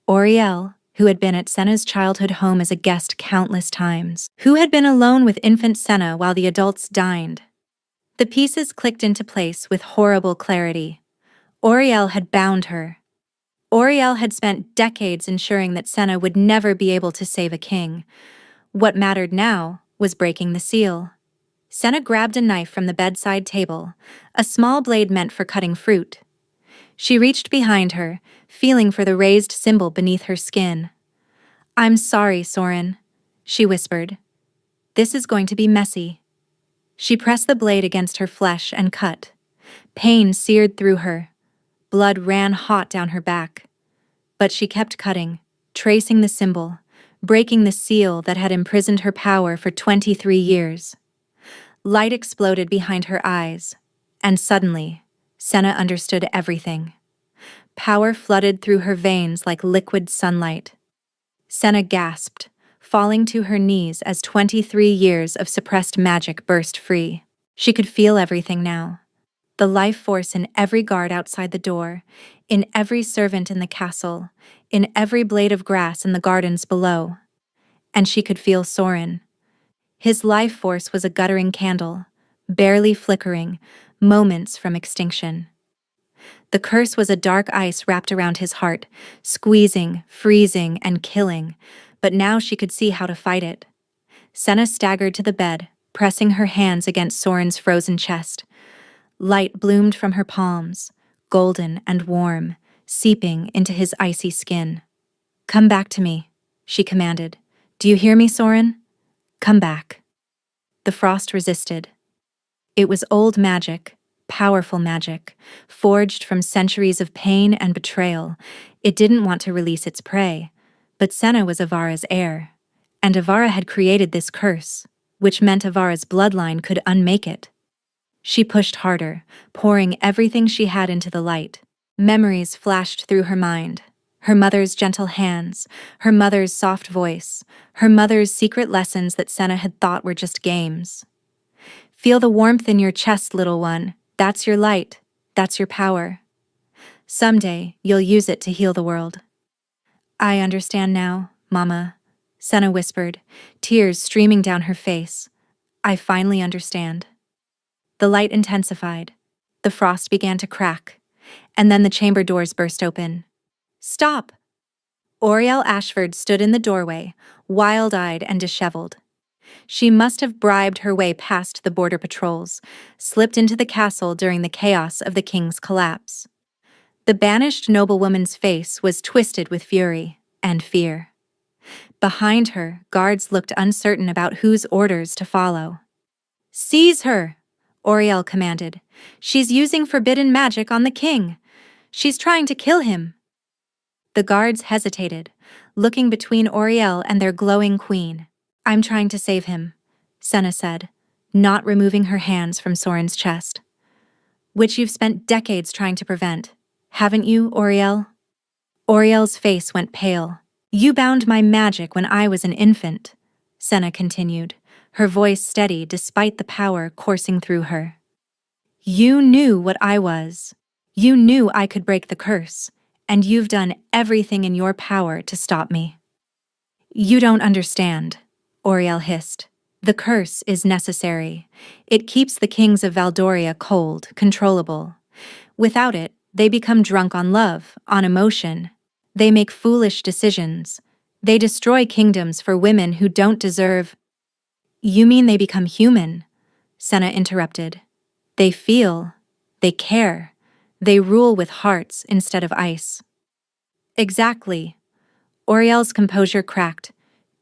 Oriel, who had been at Senna's childhood home as a guest countless times. Who had been alone with infant Senna while the adults dined. The pieces clicked into place with horrible clarity. Oriel had bound her. Oriel had spent decades ensuring that Senna would never be able to save a king. What mattered now was breaking the seal. Senna grabbed a knife from the bedside table, a small blade meant for cutting fruit. She reached behind her, feeling for the raised symbol beneath her skin. "I'm sorry, Soren," she whispered. "This is going to be messy." She pressed the blade against her flesh and cut. Pain seared through her. Blood ran hot down her back. But she kept cutting, tracing the symbol, breaking the seal that had imprisoned her power for 23 years. Light exploded behind her eyes, and suddenly, Senna understood everything. Power flooded through her veins like liquid sunlight. Senna gasped, falling to her knees as 23 years of suppressed magic burst free. She could feel everything now. The life force in every guard outside the door, in every servant in the castle, in every blade of grass in the gardens below. And she could feel Soren. His life force was a guttering candle, barely flickering, moments from extinction. The curse was a dark ice wrapped around his heart, squeezing, freezing, and killing, but now she could see how to fight it. Senna staggered to the bed, pressing her hands against Soren's frozen chest. Light bloomed from her palms, golden and warm, seeping into his icy skin. "Come back to me," she commanded. "Do you hear me, Soren? Come back." The frost resisted. It was old magic, powerful magic, forged from centuries of pain and betrayal. It didn't want to release its prey, but Senna was Avara's heir, and Avara had created this curse, which meant Avara's bloodline could unmake it. She pushed harder, pouring everything she had into the light. Memories flashed through her mind. Her mother's gentle hands, her mother's soft voice, her mother's secret lessons that Senna had thought were just games. "Feel the warmth in your chest, little one. That's your light. That's your power. Someday, you'll use it to heal the world." "I understand now, Mama," Senna whispered, tears streaming down her face. "I finally understand." The light intensified. The frost began to crack, and then the chamber doors burst open. "Stop!" Oriel Ashford stood in the doorway, wild-eyed and disheveled. She must have bribed her way past the border patrols, slipped into the castle during the chaos of the king's collapse. The banished noblewoman's face was twisted with fury and fear. Behind her, guards looked uncertain about whose orders to follow. "Seize her!" Oriel commanded. "She's using forbidden magic on the king. She's trying to kill him." The guards hesitated, looking between Oriel and their glowing queen. "I'm trying to save him," Senna said, not removing her hands from Soren's chest. "Which you've spent decades trying to prevent, haven't you, Oriel?" Oriel's face went pale. "You bound my magic when I was an infant," Senna continued, her voice steady despite the power coursing through her. "You knew what I was. You knew I could break the curse, and you've done everything in your power to stop me." "You don't understand," Oriel hissed. "The curse is necessary. It keeps the kings of Valdoria cold, controllable. Without it, they become drunk on love, on emotion. They make foolish decisions. They destroy kingdoms for women who don't deserve—" "You mean they become human?" Senna interrupted. "They feel. They care. They rule with hearts instead of ice." "Exactly." Oriel's composure cracked.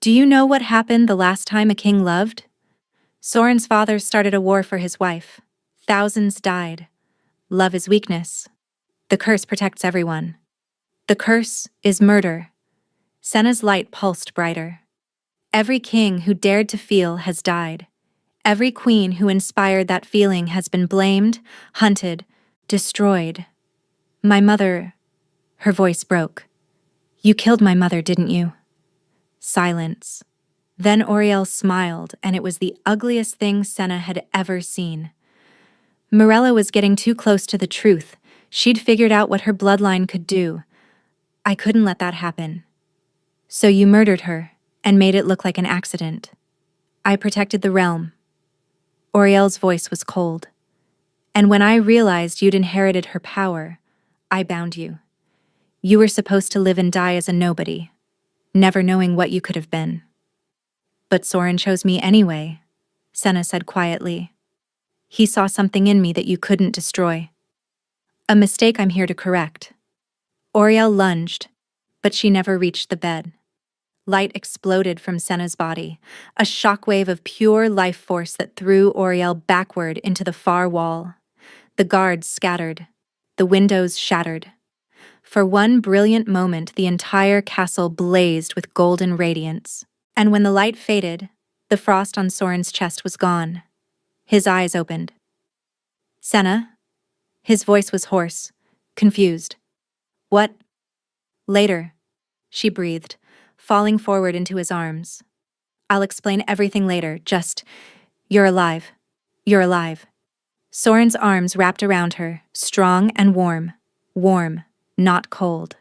"Do you know what happened the last time a king loved?" Soren's father started a war for his wife. Thousands died. Love is weakness. The curse protects everyone. The curse is murder. Senna's light pulsed brighter. Every king who dared to feel has died. Every queen who inspired that feeling has been blamed, hunted, destroyed. My mother, her voice broke. You killed my mother, didn't you? Silence. Then Oriel smiled, and it was the ugliest thing Senna had ever seen. Morella was getting too close to the truth. She'd figured out what her bloodline could do. I couldn't let that happen. So you murdered her, and made it look like an accident. I protected the realm. Oriel's voice was cold. And when I realized you'd inherited her power, I bound you. You were supposed to live and die as a nobody, never knowing what you could have been. But Soren chose me anyway, Senna said quietly. He saw something in me that you couldn't destroy. A mistake I'm here to correct. Oriel lunged, but she never reached the bed. Light exploded from Senna's body, a shockwave of pure life force that threw Oriel backward into the far wall. The guards scattered. The windows shattered. For one brilliant moment, the entire castle blazed with golden radiance. And when the light faded, the frost on Soren's chest was gone. His eyes opened. Senna? His voice was hoarse, confused. What? Later, she breathed, falling forward into his arms. I'll explain everything later, just, you're alive. You're alive. Soren's arms wrapped around her, strong and warm. Warm, not cold.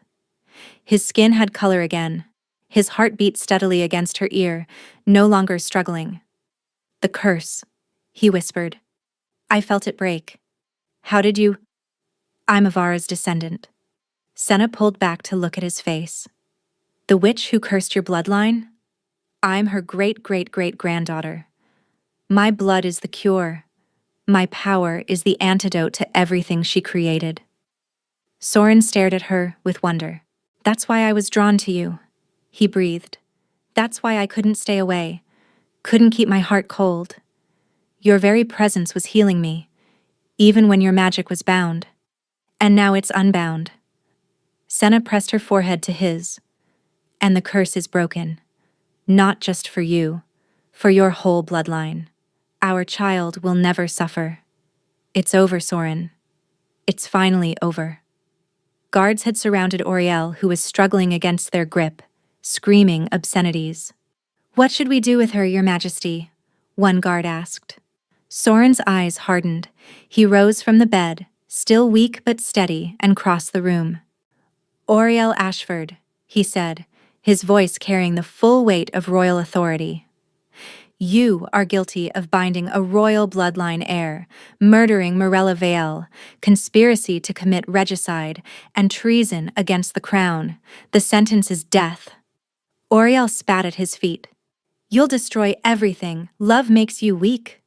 His skin had color again. His heart beat steadily against her ear, no longer struggling. The curse, he whispered. I felt it break. How did you? I'm Avara's descendant. Senna pulled back to look at his face. The witch who cursed your bloodline? I'm her great-great-great-granddaughter. My blood is the cure. My power is the antidote to everything she created. Soren stared at her with wonder. That's why I was drawn to you, he breathed. That's why I couldn't stay away, couldn't keep my heart cold. Your very presence was healing me, even when your magic was bound. And now it's unbound. Senna pressed her forehead to his. And the curse is broken. Not just for you, for your whole bloodline. Our child will never suffer. It's over, Soren. It's finally over. Guards had surrounded Oriel, who was struggling against their grip, screaming obscenities. What should we do with her, Your Majesty? One guard asked. Soren's eyes hardened. He rose from the bed, still weak but steady, and crossed the room. Oriel Ashford, he said, his voice carrying the full weight of royal authority. You are guilty of binding a royal bloodline heir, murdering Morella Vale, conspiracy to commit regicide, and treason against the crown. The sentence is death. Oriel spat at his feet. You'll destroy everything. Love makes you weak.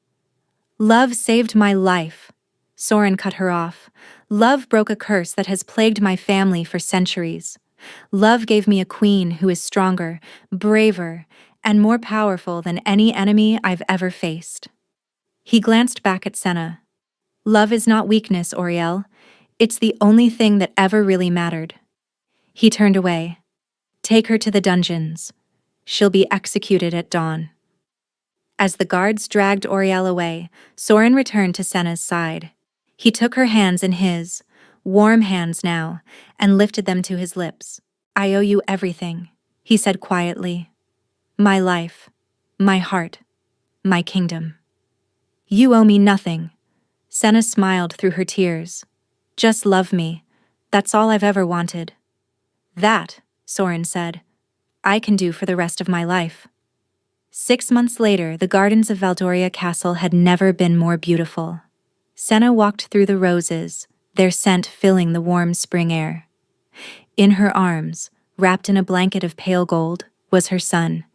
Love saved my life. Soren cut her off. Love broke a curse that has plagued my family for centuries. Love gave me a queen who is stronger, braver, and more powerful than any enemy I've ever faced. He glanced back at Senna. Love is not weakness, Oriel. It's the only thing that ever really mattered. He turned away. Take her to the dungeons. She'll be executed at dawn. As the guards dragged Oriel away, Soren returned to Senna's side. He took her hands in his, warm hands now, and lifted them to his lips. I owe you everything, he said quietly. My life, my heart, my kingdom. You owe me nothing. Senna smiled through her tears. Just love me. That's all I've ever wanted. That, Soren said, I can do for the rest of my life. 6 months later, the gardens of Valdoria Castle had never been more beautiful. Senna walked through the roses, their scent filling the warm spring air. In her arms, wrapped in a blanket of pale gold, was her son,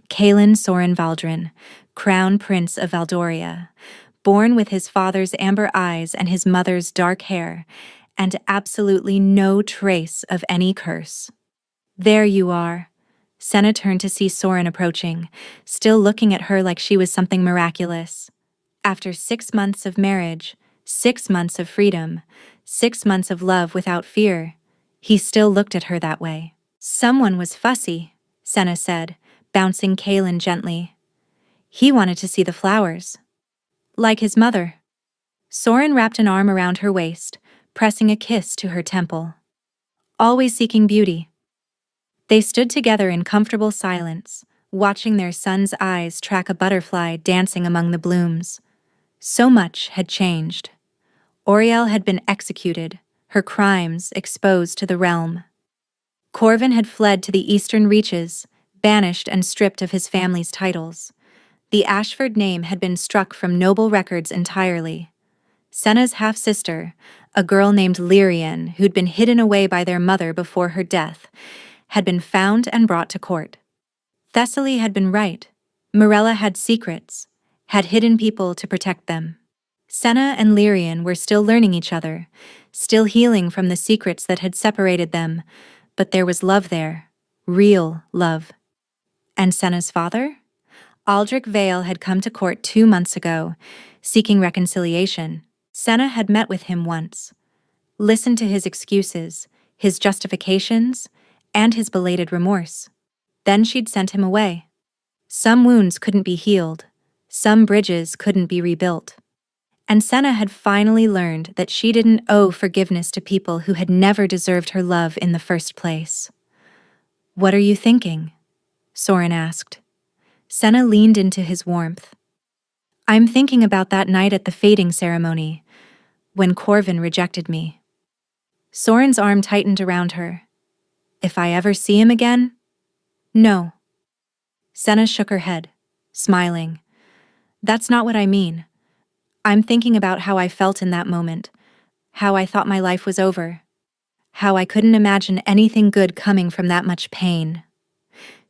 Kalin Soren Valdrin, Crown Prince of Valdoria, born with his father's amber eyes and his mother's dark hair, and absolutely no trace of any curse. There you are, Senna turned to see Soren approaching, still looking at her like she was something miraculous. After 6 months of marriage, 6 months of freedom, 6 months of love without fear, he still looked at her that way. Someone was fussy, Senna said, bouncing Kaelin gently. He wanted to see the flowers. Like his mother. Soren wrapped an arm around her waist, pressing a kiss to her temple. Always seeking beauty. They stood together in comfortable silence, watching their son's eyes track a butterfly dancing among the blooms. So much had changed. Oriel had been executed, her crimes exposed to the realm. Corvin had fled to the eastern reaches, banished and stripped of his family's titles. The Ashford name had been struck from noble records entirely. Senna's half-sister, a girl named Lyrian, who'd been hidden away by their mother before her death, had been found and brought to court. Thessaly had been right. Morella had secrets, had hidden people to protect them. Senna and Lyrian were still learning each other, still healing from the secrets that had separated them, but there was love there, real love. And Senna's father? Aldrich Vale had come to court 2 months ago, seeking reconciliation. Senna had met with him once, listened to his excuses, his justifications, and his belated remorse. Then she'd sent him away. Some wounds couldn't be healed, some bridges couldn't be rebuilt. And Senna had finally learned that she didn't owe forgiveness to people who had never deserved her love in the first place. "What are you thinking?" Soren asked. Senna leaned into his warmth. "I'm thinking about that night at the fading ceremony, when Corvin rejected me." Soren's arm tightened around her. "If I ever see him again?" "No." Senna shook her head, smiling. "That's not what I mean. I'm thinking about how I felt in that moment, how I thought my life was over, how I couldn't imagine anything good coming from that much pain."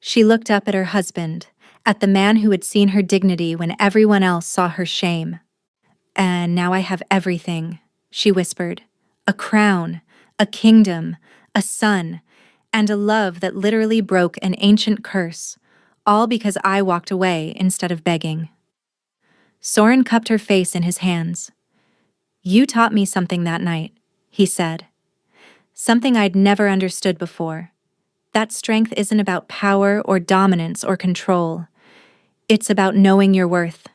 She looked up at her husband, at the man who had seen her dignity when everyone else saw her shame. "And now I have everything," she whispered. "A crown, a kingdom, a son, and a love that literally broke an ancient curse, all because I walked away instead of begging." Soren cupped her face in his hands. "You taught me something that night," he said. "Something I'd never understood before. That strength isn't about power or dominance or control. It's about knowing your worth,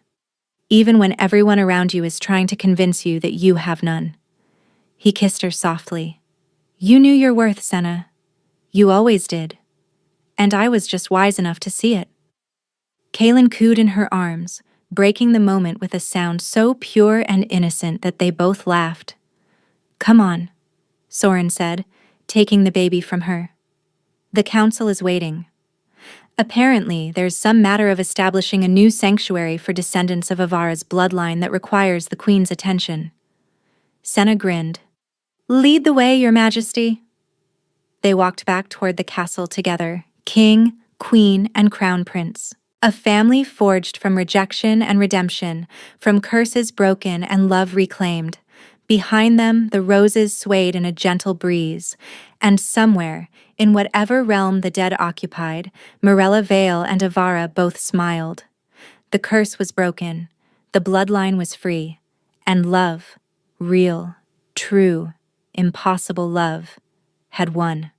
even when everyone around you is trying to convince you that you have none." He kissed her softly. "You knew your worth, Senna. You always did. And I was just wise enough to see it." Kaelin cooed in her arms, breaking the moment with a sound so pure and innocent that they both laughed. "Come on," Soren said, taking the baby from her. "The council is waiting. Apparently, there's some matter of establishing a new sanctuary for descendants of Avara's bloodline that requires the Queen's attention." Senna grinned. "Lead the way, Your Majesty." They walked back toward the castle together, king, queen, and crown prince. A family forged from rejection and redemption, from curses broken and love reclaimed. Behind them, the roses swayed in a gentle breeze, and somewhere, in whatever realm the dead occupied, Morella Vale and Avara both smiled. The curse was broken, the bloodline was free, and love, real, true, impossible love, had won.